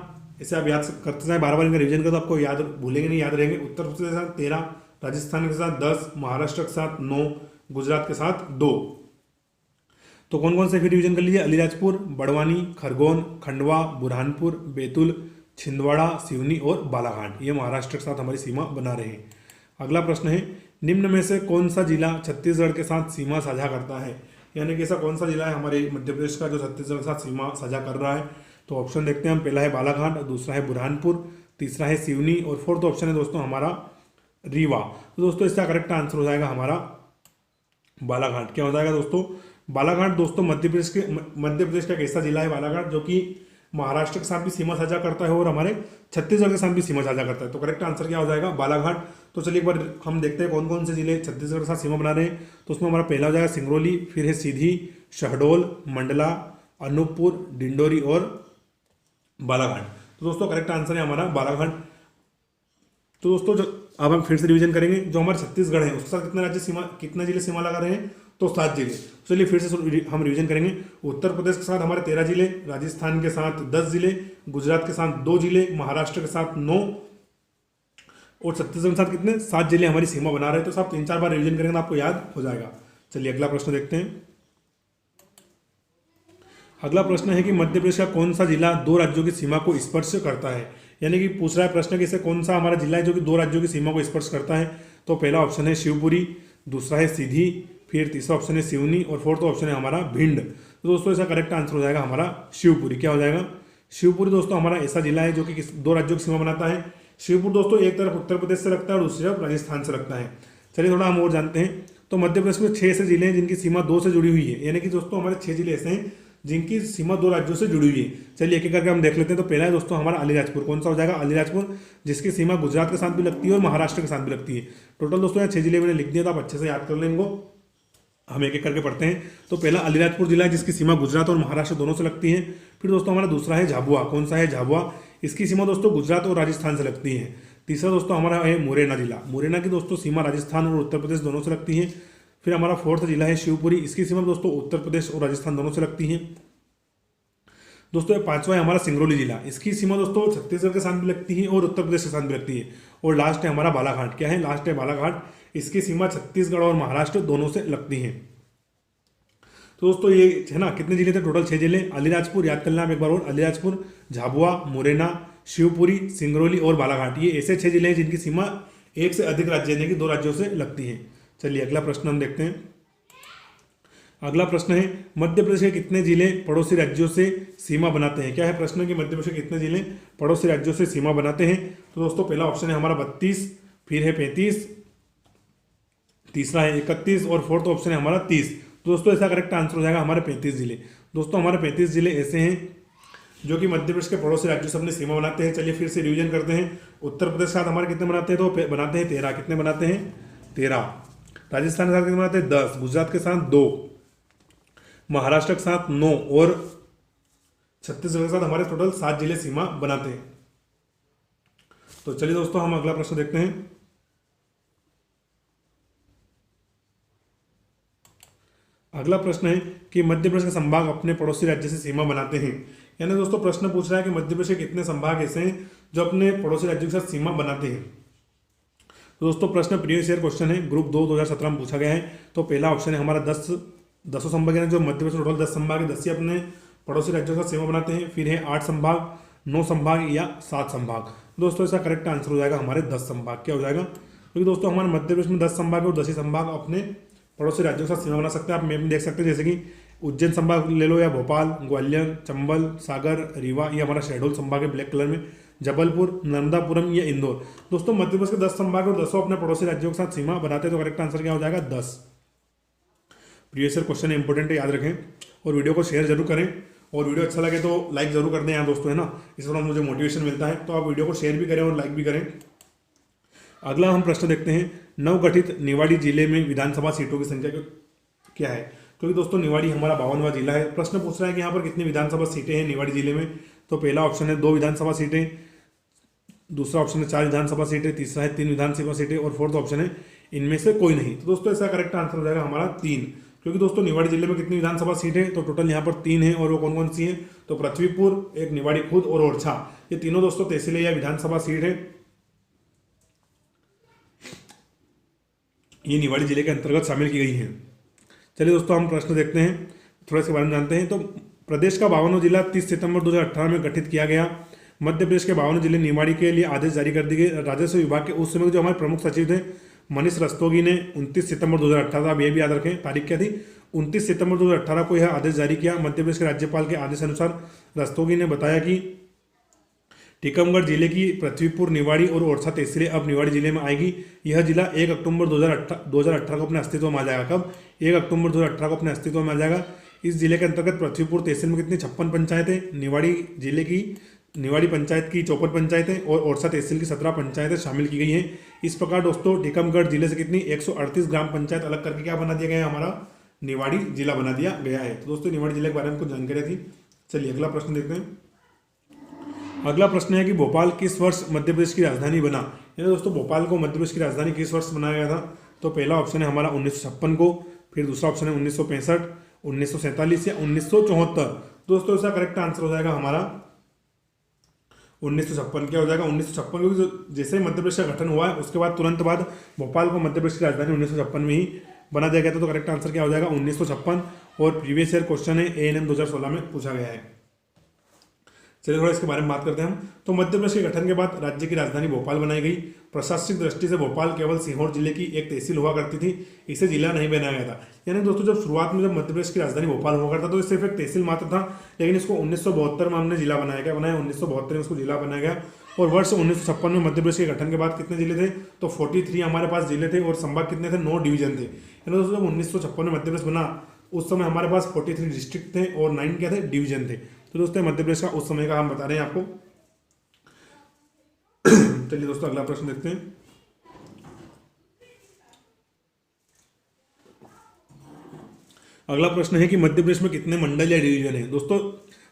[SPEAKER 1] इसे आप याद करते जाए, बार बार इनका रिवीजन करो तो आपको याद भूलेंगे नहीं, याद रहेंगे। उत्तर प्रदेश के साथ 13, राजस्थान के साथ 10, महाराष्ट्र के साथ 9, गुजरात के साथ 2। तो कौन कौन से फिर रिवीजन कर लीजिए? अलीराजपुर, बड़वानी, खरगोन, खंडवा, बुरहानपुर, बैतूल, छिंदवाड़ा, सिवनी और बालाघाट, ये महाराष्ट्र के साथ हमारी सीमा बना रहे हैं। अगला प्रश्न है, निम्न में से कौन सा जिला छत्तीसगढ़ के साथ सीमा साझा करता है, यानी कि ऐसा कौन सा जिला है हमारे मध्य प्रदेश का जो छत्तीसगढ़ के साथ सीमा साझा कर रहा है। तो ऑप्शन देखते हैं हम, पहला है बालाघाट, दूसरा है बुरहानपुर, तीसरा है सिवनी और फोर्थ ऑप्शन है दोस्तों हमारा रीवा। तो दोस्तों इसका करेक्ट आंसर हो जाएगा हमारा बालाघाट। क्या हो जाएगा दोस्तों? बालाघाट दोस्तों मध्य प्रदेश का एक ऐसा जिला है बालाघाट जो कि महाराष्ट्र के साथ भी सीमा साझा करता है और हमारे छत्तीसगढ़ के साथ भी सीमा साझा करता है। तो करेक्ट आंसर क्या हो जाएगा? बालाघाट। तो चलिए एक बार हम देखते हैं कौन कौन से जिले छत्तीसगढ़ के साथ सीमा बना रहे हैं। तो उसमें हमारा पहला हो जाएगा सिंगरौली, फिर है सीधी, शहडोल, मंडला, अनूपपुर, डिंडोरी और बालाघाट। तो दोस्तों करेक्ट आंसर है हमारा बालाघाट। तो दोस्तों जो अब हम फिर से रिवीजन करेंगे, जो हमारे छत्तीसगढ़ है उसके साथ कितने जिले सीमा लगा रहे हैं? तो 7 जिले। चलिए फिर से हम रिवीजन करेंगे। उत्तर प्रदेश के साथ हमारे 13 जिले, राजस्थान के साथ 10 जिले, गुजरात के साथ 2 जिले, महाराष्ट्र के साथ 9 और छत्तीसगढ़ के साथ कितने? 7 जिले हमारी सीमा बना रहे हैं। तो सब 3-4 बार रिवीजन करेंगे तो आपको याद हो जाएगा। चलिए अगला प्रश्न देखते हैं। अगला प्रश्न है कि मध्य प्रदेश का कौन सा जिला 2 राज्यों की सीमा को स्पर्श करता है, यानी कि पूछ रहा है प्रश्न कि इसे कौन सा हमारा जिला है जो कि 2 राज्यों की सीमा को स्पर्श करता है। तो पहला ऑप्शन है शिवपुरी, दूसरा है सीधी, फिर तीसरा ऑप्शन है सिवनी और फोर्थ ऑप्शन है हमारा भिंड। तो दोस्तों इसका करेक्ट आंसर हो जाएगा हमारा शिवपुरी। क्या हो जाएगा? शिवपुरी दोस्तों हमारा ऐसा जिला है जो कि 2 राज्यों की सीमा बनाता है। शिवपुर दोस्तों एक तरफ उत्तर प्रदेश से लगता है और दूसरी तरफ राजस्थान से लगता है। चलिए थोड़ा हम और जानते हैं। तो मध्य प्रदेश में 6 ऐसे जिले हैं जिनकी सीमा 2 से जुड़ी हुई है, यानी कि दोस्तों हमारे 6 जिले ऐसे हैं जिनकी सीमा 2 राज्यों से जुड़ी हुई है। चलिए एक एक करके हम देख लेते हैं। तो पहला है दोस्तों हमारा अलीराजपुर। कौन सा हो जाएगा? अलीराजपुर, जिसकी सीमा गुजरात के साथ भी लगती है और महाराष्ट्र के साथ भी लगती है। टोटल दोस्तों यहाँ 6 जिले मैंने लिख दिया, तो आप अच्छे से याद कर लें इनको। हम एक एक करके पढ़ते हैं। तो पहला अलीराजपुर जिला है जिसकी सीमा गुजरात और महाराष्ट्र दोनों से लगती है। फिर दोस्तों हमारा दूसरा है झाबुआ। कौन सा है? झाबुआ, इसकी सीमा दोस्तों गुजरात और राजस्थान से लगती है। तीसरा दोस्तों हमारा है मुरैना जिला। मुरैना की दोस्तों सीमा राजस्थान और उत्तर प्रदेश दोनों से लगती है। फिर हमारा फोर्थ जिला है शिवपुरी, इसकी सीमा दोस्तों उत्तर प्रदेश और राजस्थान दोनों से लगती है। दोस्तों पांचवा है हमारा सिंगरौली जिला, इसकी सीमा दोस्तों छत्तीसगढ़ के साथ भी लगती है और उत्तर प्रदेश के साथ भी लगती है। और लास्ट है हमारा बालाघाट। क्या है? लास्ट है बालाघाट, इसकी सीमा छत्तीसगढ़ और महाराष्ट्र दोनों से लगती है। तो दोस्तों ये है ना, कितने जिले थे? टोटल 6 जिले। अलीराजपुर याद कर लें आप एक बार और, अलीराजपुर, झाबुआ, मुरैना, शिवपुरी, सिंगरौली और बालाघाट, ये ऐसे 6 जिले हैं जिनकी सीमा एक से अधिक राज्य यानी कि 2 राज्यों से लगती है। चलिए अगला प्रश्न हम देखते हैं। अगला प्रश्न है, मध्य प्रदेश के कितने जिले पड़ोसी राज्यों से सीमा बनाते हैं? क्या है प्रश्न कि मध्य प्रदेश के कितने जिले पड़ोसी राज्यों से सीमा बनाते हैं? तो दोस्तों पहला ऑप्शन है हमारा 32, फिर है 35, तीसरा है 31 और फोर्थ ऑप्शन है हमारा 30। तो दोस्तों इसका करेक्ट आंसर हो जाएगा हमारे 35 जिले। दोस्तों हमारे 35 जिले ऐसे हैं जो कि मध्य प्रदेश के पड़ोसी राज्यों से अपनी सीमा बनाते हैं। चलिए फिर से रिवीजन करते हैं। उत्तर प्रदेश के साथ हमारे कितने बनाते हैं? तो बनाते हैं 13। कितने बनाते हैं? 13। राजस्थान के साथ कितने बनाते हैं? 10। गुजरात के साथ 2, महाराष्ट्र के साथ 9 और छत्तीसगढ़ के साथ हमारे टोटल 7 जिले सीमा बनाते हैं। तो चलिए दोस्तों हम अगला प्रश्न देखते हैं। अगला प्रश्न है कि मध्य प्रदेश के संभाग अपने पड़ोसी राज्य से सीमा बनाते हैं। यानी दोस्तों प्रश्न पूछ रहा है कि मध्य प्रदेश के कितने संभाग ऐसे हैं जो अपने पड़ोसी राज्यों के साथ सीमा बनाते हैं। तो दोस्तों प्रश्न प्रीवियस ईयर क्वेश्चन है, ग्रुप 2 2017 में पूछा गया है। तो पहला ऑप्शन है हमारा 10 संभाग, यानी जो मध्य प्रदेश में टोटल 10 संभाग है, 10 ही अपने पड़ोसी राज्यों के साथ सीमा बनाते हैं। फिर है 8 संभाग, 9 संभाग या 7 संभाग। दोस्तों इसका करेक्ट आंसर हो जाएगा हमारे 10 संभाग। क्या हो जाएगा, क्योंकि दोस्तों हमारे मध्य प्रदेश में 10 संभाग है और 10 ही संभाग अपने पड़ोसी राज्यों के साथ सीमा बना सकते हैं। आप मैप में देख सकते हैं, जैसे कि उज्जैन संभाग ले लो, या भोपाल, ग्वालियर, चंबल, सागर, रीवा, ये हमारा शहडोल संभाग है ब्लैक कलर में, जबलपुर, नर्मदापुरम या इंदौर। दोस्तों मध्य प्रदेश के 10 संभाग और 10 अपने पड़ोसी राज्यों के साथ सीमा बनाते हैं। तो करेक्ट आंसर क्या हो जाएगा, 10। प्रीवियस ईयर क्वेश्चन इंपॉर्टेंट है, याद रखें। और वीडियो को शेयर जरूर करें, और वीडियो अच्छा लगे तो लाइक जरूर कर दें यार दोस्तों, है ना। इस तरह मुझे मोटिवेशन मिलता है। तो आप वीडियो को शेयर भी करें और लाइक भी करें। अगला हम प्रश्न देखते हैं, नवगठित निवाड़ी जिले में विधानसभा सीटों की संख्या क्या है। क्योंकि दोस्तों निवाड़ी हमारा 52वां जिला है। प्रश्न पूछ रहा है कि यहाँ पर कितनी विधानसभा सीटें हैं निवाड़ी जिले में। तो पहला ऑप्शन है 2 विधानसभा सीटें, दूसरा ऑप्शन है 4 विधानसभा सीटें, तीसरा है 3 विधानसभा सीटें, और फोर्थ ऑप्शन है इनमें से कोई नहीं। तो दोस्तों इसका करेक्ट आंसर हो जाएगा हमारा 3। क्योंकि दोस्तों निवाड़ी जिले में कितनी विधानसभा सीट है, तो टोटल यहाँ पर 3 है। और वो कौन कौन सी है, तो पृथ्वीपुर, एक निवाड़ी खुद और ओरछा, ये तीनों दोस्तों तहसील या विधानसभा सीट है। ये निवाड़ी जिले के अंतर्गत शामिल की गई है। चलिए दोस्तों हम प्रश्न देखते हैं, थोड़ा इसके बारे में जानते हैं। तो प्रदेश का 52वां जिला 30 सितंबर 2018 में गठित किया गया। मध्य प्रदेश के 52 जिले निवाड़ी के लिए आदेश जारी कर दिए गए। राजस्व विभाग के उस समय जो हमारे प्रमुख सचिव थे मनीष रस्तोगी ने 29 सितंबर 2018, आप ये भी याद रखें तारीख क्या थी, 29 सितंबर 2018 को यह आदेश जारी किया। मध्य प्रदेश के राज्यपाल के आदेश अनुसार रस्तोगी ने बताया कि टीकमगढ़ जिले की पृथ्वीपुर, निवाड़ी और ओरछा तहसीलें अब निवाड़ी जिले में आएगी। यह जिला 1 अक्टूबर 2018 को अपने अस्तित्व में आ जाएगा। कब, 1 अक्टूबर 2018 को अपने अस्तित्व में आ जाएगा। इस जिले के अंतर्गत पृथ्वीपुर तहसील में कितनी 56 पंचायतें, निवाड़ी जिले की निवाड़ी पंचायत की 54 पंचायतें और ओरछा तहसील की 17 पंचायतें शामिल की गई हैं। इस प्रकार दोस्तों टीकमगढ़ जिले से कितनी 138 ग्राम पंचायत अलग करके क्या बना दिया गया है, हमारा निवाड़ी जिला बना दिया गया है। तो दोस्तों निवाड़ी जिले के बारे में कुछ जानकारी थी। चलिए अगला प्रश्न देखते हैं। अगला प्रश्न है कि भोपाल किस वर्ष मध्य प्रदेश की राजधानी बना। यानी दोस्तों भोपाल को मध्य प्रदेश की राजधानी किस वर्ष बनाया गया था। तो पहला ऑप्शन है हमारा 1956 को, फिर दूसरा ऑप्शन है 1965, 1947 या 1974। दोस्तों इसका करेक्ट आंसर हो जाएगा हमारा 1956। क्या हो जाएगा 1956, क्योंकि जैसे ही मध्य प्रदेश का गठन हुआ है उसके बाद तुरंत बाद भोपाल को मध्य प्रदेश की राजधानी 1956 में ही बना दिया गया था। तो करेक्ट आंसर क्या हो जाएगा 1956। और प्रीवियस ईयर क्वेश्चन है ANM 2016 में पूछा गया है। चलिए थोड़ा इसके बारे में बात करते हैं हम। तो मध्य प्रदेश के गठन के बाद राज्य की राजधानी भोपाल बनाई गई। प्रशासनिक दृष्टि से भोपाल केवल सीहोर जिले की एक तहसील हुआ करती थी, इसे जिला नहीं बनाया गया था। यानी दोस्तों जब शुरुआत में जब मध्य प्रदेश की राजधानी भोपाल हुआ करता तो ये सिर्फ एक तहसील मात्र था, लेकिन इसको 1972 में हमने जिला बनाया गया, 1972 में उसको जिला बनाया गया। और वर्ष 1956 में मध्य प्रदेश के गठन के बाद कितने जिले थे, तो 43 हमारे पास जिले थे और संभाग कितने थे, 9 डिवीजन थे। यानी दोस्तों जब 1956 में मध्य प्रदेश बना उस समय हमारे पास 43 डिस्ट्रिक्ट थे और 9 क्या थे, डिवीजन थे। तो दोस्तों मध्य प्रदेश का उस समय का हम बता रहे हैं आपको। चलिए दोस्तों अगला प्रश्न देखते हैं। अगला प्रश्न है कि मध्य प्रदेश में कितने मंडल या डिवीजन है। दोस्तों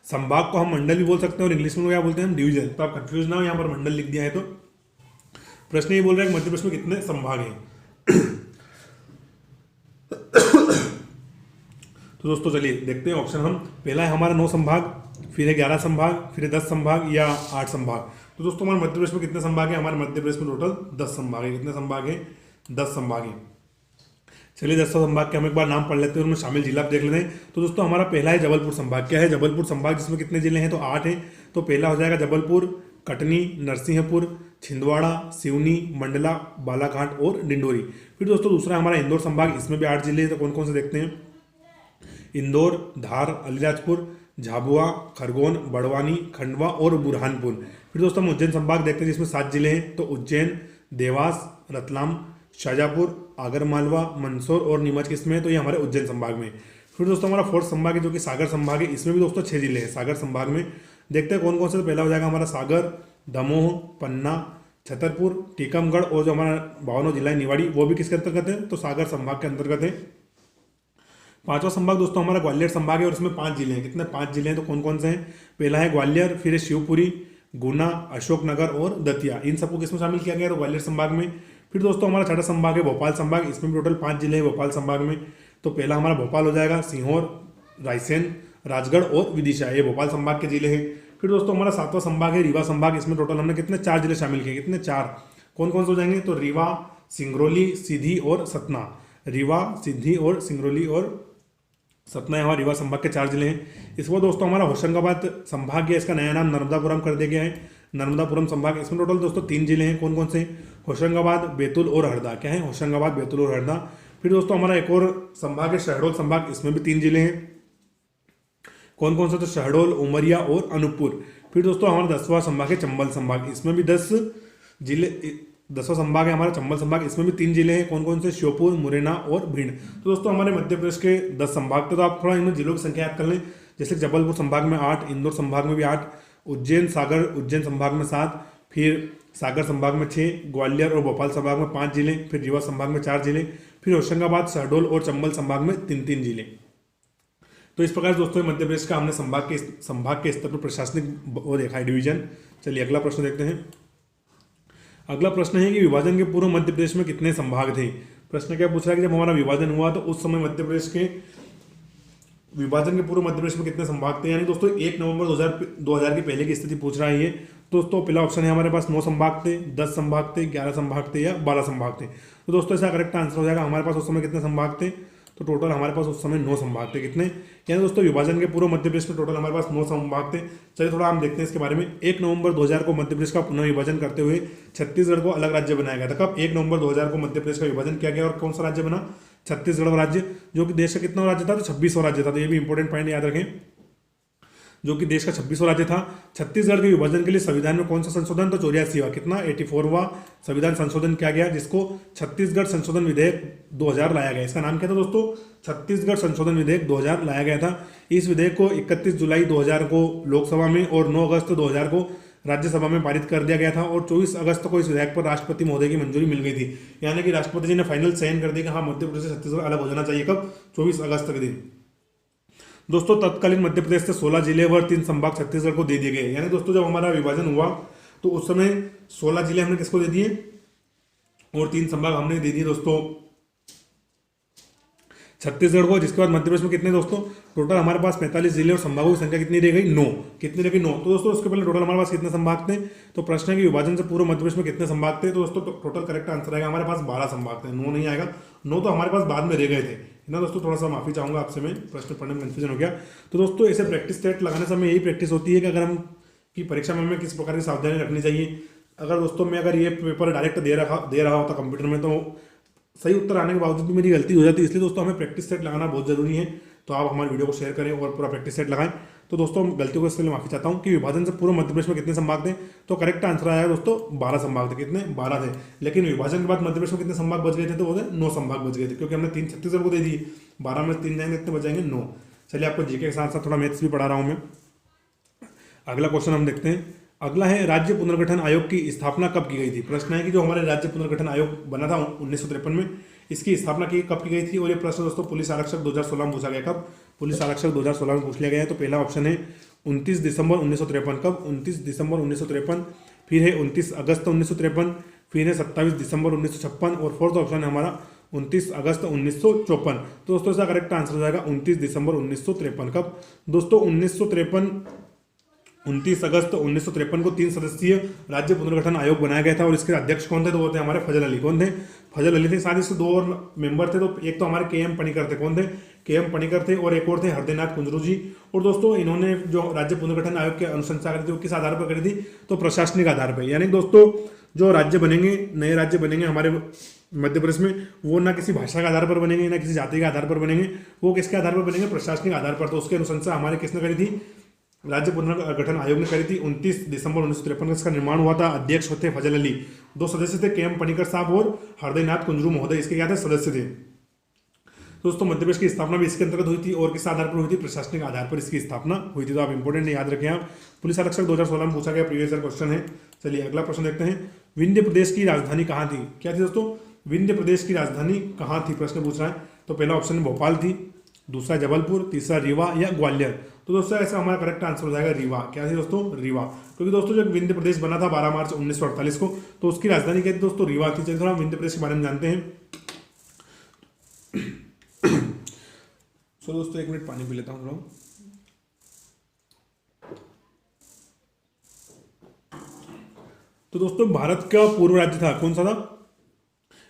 [SPEAKER 1] संभाग को हम मंडल भी बोल सकते हैं और इंग्लिश में क्या बोलते हैं हम, डिवीजन। तो आप कंफ्यूज ना हो, यहाँ पर मंडल लिख दिया है। तो प्रश्न ये बोल रहा है कि मध्य प्रदेश में कितने संभाग हैं। तो दोस्तों चलिए देखते हैं ऑप्शन हम। पहला है हमारा 9 संभाग, फिर है 11 संभाग, फिर है 10 संभाग या 8 संभाग। तो दोस्तों हमारे मध्य प्रदेश में कितने संभाग हैं, हमारे मध्य प्रदेश में टोटल 10 संभाग है। कितने संभाग हैं, 10 संभाग हैं। चलिए 10 संभाग के हम एक बार नाम पढ़ लेते हैं और उनमें शामिल जिला देख लेते हैं। तो दोस्तों हमारा पहला है जबलपुर संभाग। क्या है, जबलपुर संभाग, जिसमें कितने जिले हैं, तो 8 हैं। तो पहला हो जाएगा जबलपुर, कटनी, नरसिंहपुर, छिंदवाड़ा, सिवनी, मंडला, बालाघाट और डिंडोरी। फिर दोस्तों दूसरा हमारा इंदौर संभाग, इसमें भी 8 जिले हैं। तो कौन कौन से देखते हैं, इंदौर, धार, अलीराजपुर, झाबुआ, खरगोन, बड़वानी, खंडवा और बुरहानपुर। फिर दोस्तों हम उज्जैन संभाग देखते हैं जिसमें 7 जिले हैं। तो उज्जैन, देवास, रतलाम, शाजापुर, आगरमालवा, मंदसौर और नीमच किसमें है, तो ये हमारे उज्जैन संभाग में। फिर दोस्तों हमारा 4th संभाग है जो कि सागर संभाग है, इसमें भी दोस्तों 6 जिले हैं सागर संभाग में। देखते हैं कौन कौन से। तो पहला हो जाएगा हमारा सागर, दमोह, पन्ना, छतरपुर, टीकमगढ़ और जो हमारा 52वां जिला है निवाड़ी, वो भी किसके अंतर्गत है, तो सागर संभाग के अंतर्गत है। 5वां संभाग दोस्तों हमारा ग्वालियर संभाग है और इसमें 5 जिले हैं। कितने, 5 जिले हैं। तो कौन कौन से हैं, पहला है ग्वालियर, फिर है शिवपुरी, गुना, अशोकनगर और दतिया। इन सबको किसमें शामिल किया गया, तो ग्वालियर संभाग में। फिर दोस्तों हमारा 6वां संभाग है भोपाल संभाग, इसमें भी टोटल 5 जिले हैं भोपाल संभाग में। तो पहला हमारा भोपाल हो जाएगा, सीहोर, रायसेन, राजगढ़ और विदिशा, ये भोपाल संभाग के जिले हैं। फिर दोस्तों हमारा 7वां संभाग है रीवा संभाग। इसमें टोटल हमने कितने 4 जिले शामिल किए, कितने 4, कौन कौन से हो जाएंगे, तो रीवा, सिंगरौली, सीधी और सतना। रीवा, सिद्धि और सिंगरौली और सतना हमारा रीवा संभाग के 4 जिले हैं। इसके बाद दोस्तों हमारा होशंगाबाद संभाग है, इसका नया नाम नर्मदापुरम कर दिया गया है, नर्मदापुरम संभाग। इसमें टोटल दोस्तों 3 जिले हैं, कौन कौन से, होशंगाबाद, बैतूल और हरदा। क्या है, होशंगाबाद, बैतूल और हरदा। फिर दोस्तों हमारा एक और संभाग है शहडोल संभाग, इसमें भी 3 जिले हैं, कौन कौन से, तो शहडोल, उमरिया और अनूपपुर। फिर दोस्तों हमारा 10वां संभाग है चंबल संभाग, इसमें भी 10 जिले, 10वां संभाग है हमारा चंबल संभाग, इसमें भी 3 जिले हैं, कौन कौन से, श्योपुर, मुरैना और भिंड। तो दोस्तों हमारे मध्य प्रदेश के 10 संभाग थे। तो आप थोड़ा इनमें जिलों की संख्या याद कर लें, जैसे जबलपुर संभाग में 8, इंदौर संभाग में भी 8, उज्जैन संभाग में 7, फिर सागर संभाग में 6, ग्वालियर और भोपाल संभाग में 5 जिले, फिर रीवा संभाग में 4 जिले, फिर होशंगाबाद, शहडोल और चंबल संभाग में 3 जिले। तो इस प्रकार दोस्तों मध्य प्रदेश का हमने संभाग के स्तर पर प्रशासनिक वो देखा है, डिवीजन। चलिए अगला प्रश्न देखते हैं। अगला प्रश्न है कि विभाजन के पूर्व मध्य प्रदेश में कितने संभाग थे। प्रश्न क्या पूछ रहा है कि जब हमारा विभाजन हुआ तो उस समय मध्य प्रदेश के विभाजन के पूर्व मध्य प्रदेश में कितने संभाग थे। यानी दोस्तों 1 नवंबर 2000 के पहले की स्थिति पूछ रहा है ये। दोस्तों पहला ऑप्शन है हमारे पास 9 संभाग थे, 10 संभाग थे, 11 संभाग थे या 12 संभाग थे। तो दोस्तों इसका करेक्ट आंसर हो जाएगा हमारे पास उस समय कितने संभाग थे, तो टोटल हमारे पास उस समय 9 संभाग थे। कितने, यानी दोस्तों विभाजन के पूर्व मध्य प्रदेश में टोटल हमारे पास 9 संभाग थे। चलिए थोड़ा हम देखते हैं इसके बारे में। 1 नवंबर 2000 को मध्य प्रदेश का पुनः विभाजन करते हुए छत्तीसगढ़ को अलग राज्य बनाया गया था। कब, 1 नवंबर 2000 को मध्य प्रदेश का विभाजन किया गया और कौन सा राज्य बना, छत्तीसगढ़ राज्य, जो कि देश का कितना राज्य था, तो 26वां राज्य था। तो ये भी इंपॉर्टेंट पॉइंट याद रखें, जो कि देश का 26वां राज्य था। छत्तीसगढ़ के विभाजन के लिए संविधान में कौन सा संशोधन, तो 84वां, कितना 84वां संविधान संशोधन किया गया, जिसको छत्तीसगढ़ संशोधन विधेयक 2000 लाया गया। इसका नाम क्या था दोस्तों, छत्तीसगढ़ संशोधन विधेयक 2000 लाया गया था। इस विधेयक को 31 जुलाई 2000 को लोकसभा में और 9 अगस्त 2000 को राज्यसभा में पारित कर दिया गया था और 24 अगस्त को इस विधेयक पर राष्ट्रपति महोदय की मंजूरी मिल गई थी। यानी कि राष्ट्रपति जी ने फाइनल साइन कर दिया कि हाँ मध्य प्रदेश से छत्तीसगढ़ अलग हो जाना चाहिए। कब, 24 अगस्त के दिन। दोस्तों तत्कालीन मध्य प्रदेश से 16 जिले व 3 संभाग छत्तीसगढ़ को दे दिए गए। यानी दोस्तों जब हमारा विभाजन हुआ तो उस समय 16 जिले हमने किसको दे दिए और 3 संभाग हमने दे दिए दोस्तों छत्तीसगढ़ को। जिसके बाद मध्य प्रदेश में कितने दोस्तों, टोटल हमारे पास 45 जिले और संभागों की संख्या कितनी रह गई, 9। कितनी रह गई, 9। तो दोस्तों उसके पहले टोटल हमारे पास कितने संभाग थे, तो प्रश्न है कि विभाजन से पूर्व मध्य प्रदेश में कितने संभाग थे। तो दोस्तों टोटल करेक्ट आंसर आएगा हमारे पास 12 संभाग थे, 9 नहीं आएगा। 9 तो हमारे पास बाद में रह गए थे ना दोस्तों। थोड़ा सा माफी चाहूंगा आपसे, मैं प्रश्न पढ़ने में कंफ्यूजन हो गया। तो दोस्तों ऐसे प्रैक्टिस सेट लगाने समय यही प्रैक्टिस होती है कि अगर हम की परीक्षा में हमें किस प्रकार की सावधानी रखनी चाहिए। अगर दोस्तों मैं अगर ये पेपर डायरेक्ट दे रहा होता कंप्यूटर में तो सही उत्तर आने के बावजूद भी मेरी गलती हो जाती है। इसलिए दोस्तों हमें प्रैक्टिस सेट लगाना बहुत जरूरी है। तो आप हमारे वीडियो को शेयर करें और पूरा प्रैक्टिस सेट लगाएं। तो दोस्तों गलतियों को इसके लिए माफी चाहता हूं कि विभाजन से पूर्व मध्य प्रदेश में कितने संभाग थे, तो करेक्ट आंसर आया दोस्तों 12 संभाग थे। कितने, 12 थे। लेकिन विभाजन के बाद मध्य प्रदेश में कितने संभाग बच गए थे, तो वो 9 संभाग बच गए थे, क्योंकि हमने 3 छत्तीसगढ़ को दे दिए। 12 में 3 जाएंगे, कितने बच जाएंगे, 9। चलिए आपको जीके के साथ साथ थोड़ा मैथ्स भी पढ़ा रहा हूं मैं। अगला क्वेश्चन हम देखते हैं। अगला है राज्य पुनर्गठन आयोग की स्थापना कब की गई थी। प्रश्न है कि जो हमारे राज्य पुनर्गठन आयोग बना था 1953 में, इसकी स्थापना कब की गई थी। और ये प्रश्न दोस्तों पुलिस आरक्षक 2016 में पूछा गया। कब, पुलिस आरक्षक 2016 में पूछ लिया गया है। तो पहला ऑप्शन है 29 दिसंबर 1953। कब, 29 दिसंबर 1953। फिर है 29 अगस्त 1953। फिर है 27 दिसंबर 1956 और फोर्थ ऑप्शन है हमारा 29 अगस्त 1954। तो दोस्तों इसका करेक्ट आंसर हो जाएगा 29 दिसंबर 1953। कब दोस्तों, 29 अगस्त 1953 को 3 सदस्यीय राज्य पुनर्गठन आयोग बनाया गया था। और इसके अध्यक्ष कौन थे, तो वो थे हमारे फजल अली। कौन थे, फजल अली थे। साथ ही इसके 2 और मेंबर थे। तो एक तो हमारे के.एम. पनिकर थे। कौन थे, के.एम. पनिकर थे। और एक और थे हरदेनाथ कुंजरू जी। और दोस्तों इन्होंने जो राज्य पुनर्गठन आयोग की अनुशंसा करी थी वो किस आधार पर करी थी, तो प्रशासनिक आधार पर। यानी दोस्तों जो राज्य बनेंगे, नए राज्य बनेंगे हमारे मध्य प्रदेश में, वो ना किसी भाषा के आधार पर बनेंगे ना किसी जाति के आधार पर बनेंगे, वो किसके आधार पर बनेंगे, प्रशासनिक आधार पर। तो उसकी अनुशंसा हमारे किसने करी थी, राज्य पुनर्गठन आयोग ने करी थी। 29 दिसंबर 1953 में इसका निर्माण हुआ था। अध्यक्ष होते फजल अली। 2 सदस्य थे, के.एम. पनिकर साहब और हरदेनाथ कुंजरू महोदय इसके क्या थे, सदस्य थे। दोस्तों मध्य प्रदेश की स्थापना भी इसके अंतर्गत हुई थी और किस आधार पर हुई थी, प्रशासनिक आधार पर इसकी स्थापना हुई थी। तो आप इंपोर्टेंट याद रखें। आप पुलिस आरक्षक 2016 में पूछा गया प्रीवियस ईयर क्वेश्चन है। चलिए अगला प्रश्न देखते हैं। विंध्य प्रदेश की राजधानी कहाँ थी। क्या थी दोस्तों, विंध्य प्रदेश की राजधानी कहाँ थी, प्रश्न पूछ रहा है। तो पहला ऑप्शन भोपाल थी, दूसरा जबलपुर, तीसरा रीवा या ग्वालियर। तो दोस्तों ऐसा हमारा करेक्ट आंसर हो जाएगा रीवा। क्या थी दोस्तों, रीवा। क्योंकि दोस्तों जब विंध्य प्रदेश बना था 12 मार्च 1948 को, तो उसकी राजधानी क्या थी दोस्तों, रीवा थी। चलिए थोड़ा विंध्य प्रदेश के बारे में जानते हैं। सो दोस्तों 1 मिनट पानी पी लेता हूँ थोड़ा। तो दोस्तों भारत का पूर्व राज्य था, कौन सा था?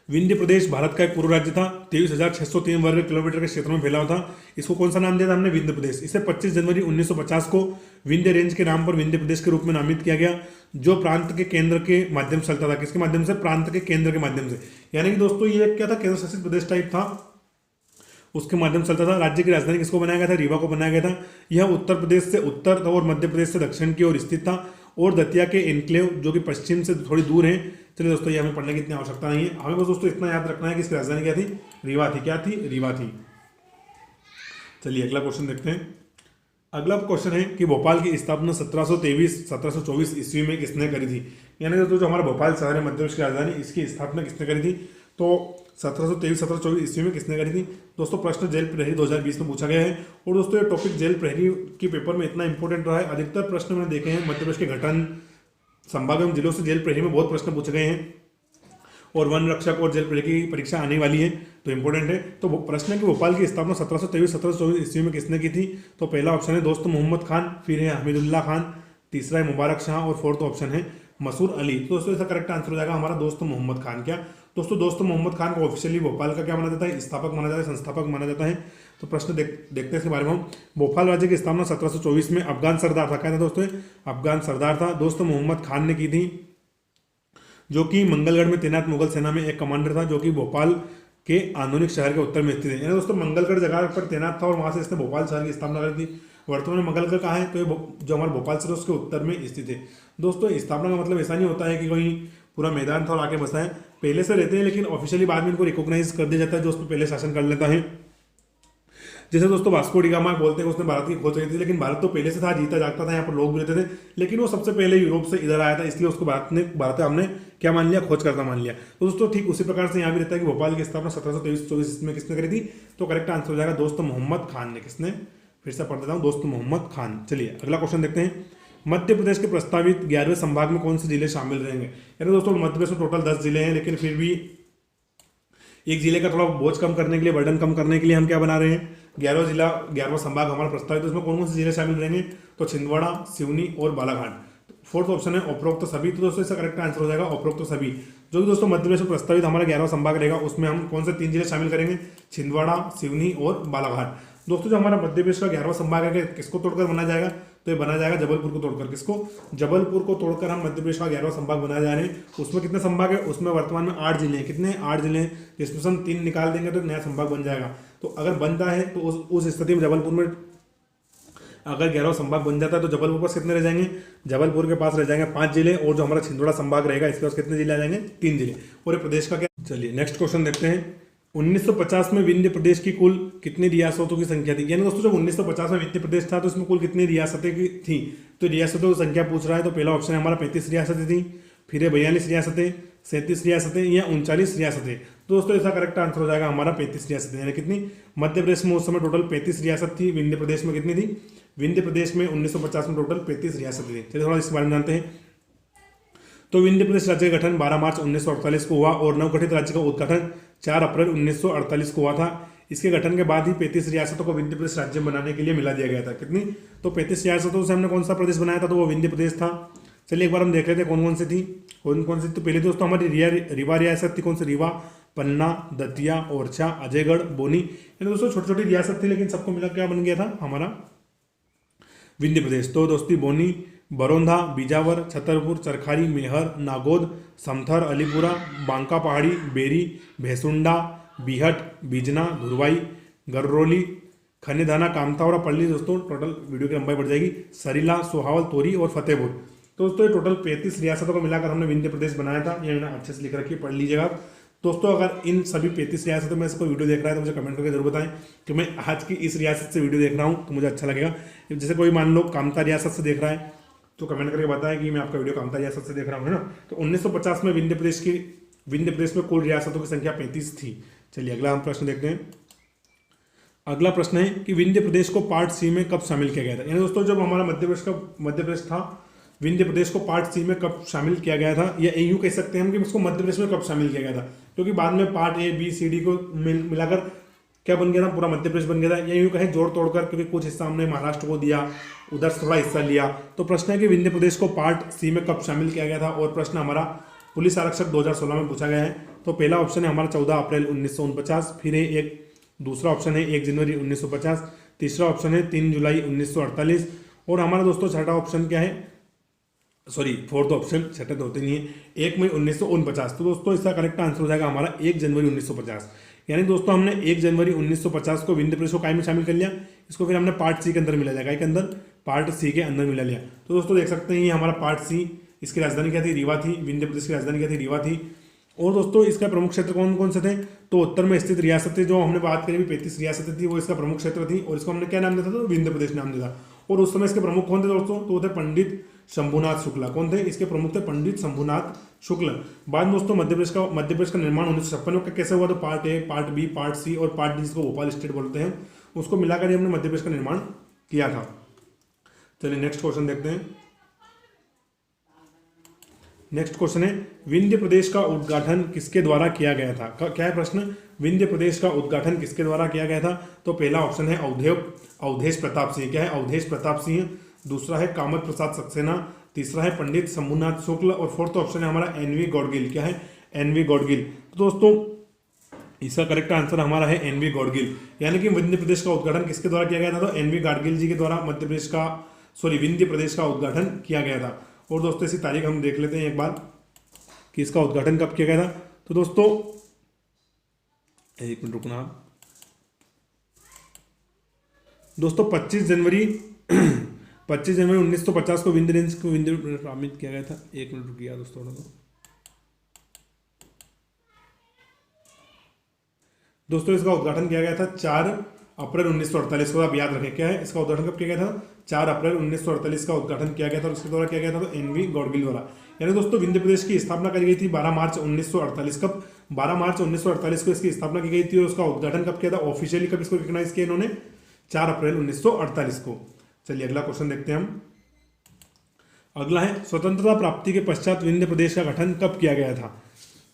[SPEAKER 1] विंध्य प्रदेश भारत का एक पूर्व राज्य था। 23,603 वर्ग किलोमीटर के क्षेत्र में फैला हुआ था। इसको कौन सा नाम दिया था हमने? विंध्य प्रदेश। इसे 25 जनवरी 1950 को विंध्य रेंज के नाम पर विंध्य प्रदेश के रूप में नामित किया गया, जो प्रांत के केंद्र के माध्यम से चलता था। किसके माध्यम से? प्रांत के केंद्र के माध्यम से। यानी कि दोस्तों ये क्या था? केंद्र शासित प्रदेश टाइप था, उसके माध्यम से चलता था। राज्य की राजधानी किसको बनाया गया था? रीवा को बनाया गया था। यह उत्तर प्रदेश से उत्तर और मध्य प्रदेश से दक्षिण की ओर स्थित था, और दतिया के एनक्लेव जो कि पश्चिम से थोड़ी दूर है। चलिए दोस्तों, ये हमें पढ़ने की इतनी आवश्यकता नहीं है, हमें बस दोस्तों इतना याद रखना है कि इसकी राजधानी क्या थी? रीवा थी। क्या थी? रीवा थी। चलिए अगला क्वेश्चन देखते हैं। अगला क्वेश्चन है कि भोपाल की स्थापना 1724 ईस्वी में किसने करी थी? यानी दोस्तों जो हमारा भोपाल शहर है, मध्य प्रदेश की राजधानी, इसकी स्थापना किसने करी थी? तो 1724 ईस्वी में किसने करी थी? दोस्तों प्रश्न जेल प्रहरी 2020 में पूछा गया है। और दोस्तों ये टॉपिक जेल प्रहरी के पेपर में इतना इंपॉर्टेंट रहा है, अधिकतर प्रश्न मैंने देखे हैं मध्य प्रदेश के गठन, संभाग एवं जिलों से जेल प्रहरी में बहुत प्रश्न पूछे गए हैं, और वन रक्षक और जेल प्रहरी की परीक्षा आने वाली है, तो इंपॉर्टेंट है। तो प्रश्न है कि भोपाल की स्थापना 1724 ईस्वी में किसने की थी? तो पहला ऑप्शन है दोस्त मोहम्मद खान, फिर है हमीदुल्लाह खान, तीसरा है मुबारक शाह, और फोर्थ ऑप्शन है मसूर अली। तो दोस्तों इसका करेक्ट आंसर हो जाएगा हमारा दोस्त मोहम्मद खान। क्या दोस्तों? दोस्त मोहम्मद खान को ऑफिशियली भोपाल का क्या माना जाता है? स्थापक माना जाता है, संस्थापक माना जाता है। तो प्रश्न देखते हैं इसके बारे में हम। भोपाल राज्य की स्थापना 1724 में अफगान सरदार था। क्या था दोस्तों? अफगान सरदार था। दोस्तों मोहम्मद खान ने की थी, जो कि मंगलगढ़ में तैनात मुगल सेना में एक कमांडर था, जो कि भोपाल के आधुनिक शहर के उत्तर में स्थित है। यानी दोस्तों मंगलगढ़ जगह पर तैनात था, और वहां से इसने भोपाल शहर की स्थापना करी थी। वर्तमान में मंगलगढ़ कहाँ है? तो ये जो हमारा भोपाल शहर है उसके उत्तर में स्थित है। दोस्तों स्थापना का मतलब ऐसा नहीं होता है कि कोई पूरा मैदान था और आगे बसा है, पहले से रहते हैं, लेकिन ऑफिशियली बाद में इनको रिकॉग्नाइज कर दिया जाता है जो उस पर पहले शासन कर लेता है। जैसे दोस्तों वास्को डी गामा बोलते हैं उसने भारत की खोज करी थी, लेकिन भारत तो पहले से था, जीता जागता था, यहाँ पर लोग भी रहते थे, लेकिन वो सबसे पहले यूरोप से इधर आया था, इसलिए उसको भारत हमने क्या मान लिया? खोज करता मान लिया। तो दोस्तों ठीक उसी प्रकार से यहाँ भी रहता है कि भोपाल की स्थापना 1723-24 में किसने करी थी? तो करेक्ट आंसर हो जाएगा दोस्त मोहम्मद खान ने। किसने? फिर से पढ़ देता हूँ, दोस्त मोहम्मद खान। चलिए अगला क्वेश्चन देखते हैं। मध्य प्रदेश के प्रस्तावित 11वें संभाग में कौन से जिले शामिल रहेंगे? यानी दोस्तों मध्य प्रदेश में टोटल 10 जिले हैं, लेकिन फिर भी एक जिले का थोड़ा बोझ कम करने के लिए, बर्डन कम करने के लिए हम क्या बना रहे हैं? 11वां संभाग हमारा प्रस्तावित है। उसमें कौन कौन से जिले शामिल रहेंगे? तो छिंदवाड़ा, सिवनी और बालाघाट। फोर्थ ऑप्शन है उपरोक्त सभी। तो दोस्तों इसका करेक्ट आंसर हो जाएगा उपरोक्त सभी। जो कि दोस्तों मध्य प्रदेश में प्रस्तावित हमारा 11वां संभाग रहेगा, उसमें हम कौन से 3 जिले शामिल करेंगे? छिंदवाड़ा, सिवनी और बालाघाट। दोस्तों जो हमारा मध्य प्रदेश का 11वां संभाग है, किसको तोड़कर बनाया जाएगा? तो ये बनाया जाएगा जबलपुर को तोड़कर। किसको? जबलपुर को तोड़कर हम मध्य प्रदेश का 11वां संभाग बनाया जा रहे हैं। उसमें कितने संभाग है? उसमें वर्तमान में 8 जिले हैं। कितने? 8 जिले हैं, जिसमें से हम 3 निकाल देंगे तो नया संभाग बन जाएगा। तो अगर बनता है तो उस स्थिति में जबलपुर में अगर 11वां संभाग बन जाता है तो जबलपुर पास कितने रह जाएंगे? जबलपुर के पास रह जाएंगे 5 जिले, और जो हमारा छिंदवाड़ा संभाग रहेगा इसके पास कितने जिले आ जाएंगे? 3 जिले। और प्रदेश का क्या? चलिए नेक्स्ट क्वेश्चन देखते हैं। 1950 में विंध्य प्रदेश की कुल कितनी रियासतों की संख्या थी? यानी दोस्तों जब 1950 में विंध्य प्रदेश था तो इसमें कुल कितनी रियासतें की थी? तो रियासतों की संख्या पूछ रहा है। तो पहला ऑप्शन है हमारा 35 रियासतें थी, फिर है 42 रियासतें, 37 रियासतें या 39 रियासतें। तो दोस्तों इसका करेक्ट आंसर हो जाएगा हमारा 35 रियासतें। यानी कितनी? मध्य प्रदेश में उस समय टोटल 35 रियासत थी, विंध्य प्रदेश में कितनी थी? विंध्य प्रदेश में 1950 में टोटल 35 रियासतें थी। चलिए थोड़ा इसके बारे में जानते हैं। तो विंध्य प्रदेश राज्य का गठन 12 मार्च 1948 को हुआ, और नवगठित राज्य का उद्घाटन 4 अप्रैल 1948 को हुआ था। इसके गठन के बाद ही 35 रियासतों को विंध्य प्रदेश राज्य बनाने के लिए मिला दिया गया था। कितनी? तो 35 रियासतों से हमने कौन सा प्रदेश बनाया था? तो वो विंध्य प्रदेश था। चलिए एक बार हम देख लेते हैं कौन कौन सी थी, कौन कौन सी। तो पहले दोस्तों हमारी रीवा रियासत थी। कौन सी? रीवा, पन्ना, दतिया, ओरछा, अजयगढ़, बोनी। यानी दोस्तों छोटी छोटी रियासत थी, लेकिन सबको मिला क्या बन गया था? हमारा विंध्य प्रदेश। तो दोस्ती बोनी, बरौंधा, बीजावर, छतरपुर, चरखारी, मेहर, नागौद, समथर, अलीपुरा, बांका पहाड़ी, बेरी, भैसुंडा, बीहट, बीजना, धुरवाई, गररोली, खनेदाना, कामतावड़ा, पल्ली। दोस्तों टोटल वीडियो की लंबाई बढ़ जाएगी। सरीला, सोहावल, तोरी और फतेहपुर। तो दोस्तों ये टोटल 35 रियासतों को मिलाकर हमने विंध्य प्रदेश बनाया था। ये मैंने अच्छे से लिख रखी है, पढ़ लीजिएगा आप। दोस्तों अगर इन सभी 35 रियासतों में से कोई वीडियो देख रहा है तो मुझे कमेंट करके जरूर बताएं कि मैं आज की इस रियासत से वीडियो देख रहा हूँ, तो मुझे अच्छा लगेगा। जैसे कोई मान लो कामता रियासत से देख रहा है तो कमेंट करके बताएं कि मैं आपका वीडियो कामता रियासत से देख रहा हूँ, है ना। तो 1950 में विंध्य प्रदेश में कुल रियासतों की संख्या 35 थी। चलिए अगला हम प्रश्न देखते हैं। अगला प्रश्न है कि विंध्य प्रदेश को पार्ट सी में कब शामिल किया गया था? यानी दोस्तों जब हमारा मध्य प्रदेश था, विंध्य प्रदेश को पार्ट सी में कब शामिल किया गया था, या यूं कह सकते हैं हम कि इसको मध्य प्रदेश में कब शामिल किया गया था, क्योंकि बाद में part A B C D को मिलाकर क्या बन गया था, पूरा मध्य प्रदेश बन गया था, या यूं कहें जोड़ तोड़कर, क्योंकि कुछ हिस्सा हमने महाराष्ट्र को दिया, उधर से थोड़ा हिस्सा लिया। तो प्रश्न है कि विंध्य प्रदेश को पार्ट सी में कब शामिल किया गया था, और प्रश्न हमारा पुलिस आरक्षक 2016 में पूछा गया है। तो पहला ऑप्शन है हमारा 14 अप्रैल 1949, फिर है एक दूसरा ऑप्शन है 1 जनवरी 1950, तीसरा ऑप्शन है 3 जुलाई 1948, और हमारा दोस्तों छठा ऑप्शन क्या है, सॉरी फोर्थ ऑप्शन, छठे तो होते नहीं है, 1 मई 1949। तो दोस्तों इसका करेक्ट आंसर हो जाएगा हमारा 1 जनवरी 1950। यानी दोस्तों हमने 1 जनवरी 1950 को विंध्य प्रदेश को काय में शामिल कर लिया, इसको फिर हमने पार्ट सी के अंदर मिला लिया, काय के अंदर, पार्ट सी के अंदर मिला लिया। तो दोस्तों देख सकते हैं ये हमारा पार्ट सी, इसकी राजधानी क्या थी, रीवा थी, विंध्य प्रदेश की राजधानी क्या थी, रीवा थी। और दोस्तों इसका प्रमुख क्षेत्र कौन कौन से थे, तो उत्तर में स्थित रियासतें जो हमने बात करी 35 रियासतें थी, वो इसका प्रमुख क्षेत्र थी, और इसको हमने क्या नाम दिया था, तो विंध्य प्रदेश नाम दिया था। और उस समय इसके प्रमुख कौन थे दोस्तों, तो वो थे पंडित शंभुनाथ शुक्ला। कौन थे इसके प्रमुख, थे पंडित शंभुनाथ शुक्ल। बाद में दोस्तों मध्य प्रदेश का निर्माण 1956 का कैसे हुआ, तो part A, part B, part C और पार्ट डी, जिसको भोपाल स्टेट बोलते हैं, उसको मिलाकर हमने मध्य प्रदेश का निर्माण किया था। चलिए नेक्स्ट क्वेश्चन देखते हैं। नेक्स्ट क्वेश्चन है विंध्य प्रदेश का उद्घाटन किसके द्वारा किया गया था। क्या है प्रश्न, विंध्य प्रदेश का उद्घाटन किसके द्वारा किया गया था। तो पहला ऑप्शन है अवधेश प्रताप सिंह। क्या है, अवधेश प्रताप सिंह। दूसरा है कामत प्रसाद सक्सेना। तीसरा है पंडित शंभुनाथ शुक्ल। और फोर्थ ऑप्शन है हमारा एनवी गौडगिल। क्या है, एनवी गौडगिल। तो दोस्तों इसका करेक्ट आंसर हमारा है एनवी गौडगिल। यानी कि विंध्य प्रदेश का उद्घाटन किसके द्वारा किया गया था, तो एनवी गौडगिल जी के द्वारा विंध्य प्रदेश का उद्घाटन किया गया था। और दोस्तों इसी तारीख हम देख लेते हैं एक बार कि इसका उद्घाटन कब किया गया था। तो दोस्तों एक मिनट रुकना दोस्तों, 25 जनवरी 1950 को विंध्य रेंज को विंध्य नामित किया गया था। एक मिनट रुकिए दोस्तों, दोस्तों इसका उद्घाटन किया गया था 4 अप्रैल 1948 को। आप याद रखें क्या है, इसका उद्घाटन कब किया गया था, 4 अप्रैल 1948 का उद्घाटन किया गया था। और उसके द्वारा किया गया था तो एनवी गौडगिल द्वारा। यानी दोस्तों विंध्य प्रदेश की स्थापना करी गई थी 12 मार्च 1948। कब, 12 मार्च 1948 को इसकी स्थापना की गई थी। और उसका उद्घाटन कब किया था ऑफिशियली, कब इसको रिकॉग्नाइज किया इन्होंने, 4 अप्रैल 1948 को। चलिए अगला क्वेश्चन देखते हैं हम। अगला है स्वतंत्रता प्राप्ति के पश्चात विंध्य प्रदेश का गठन कब किया गया था।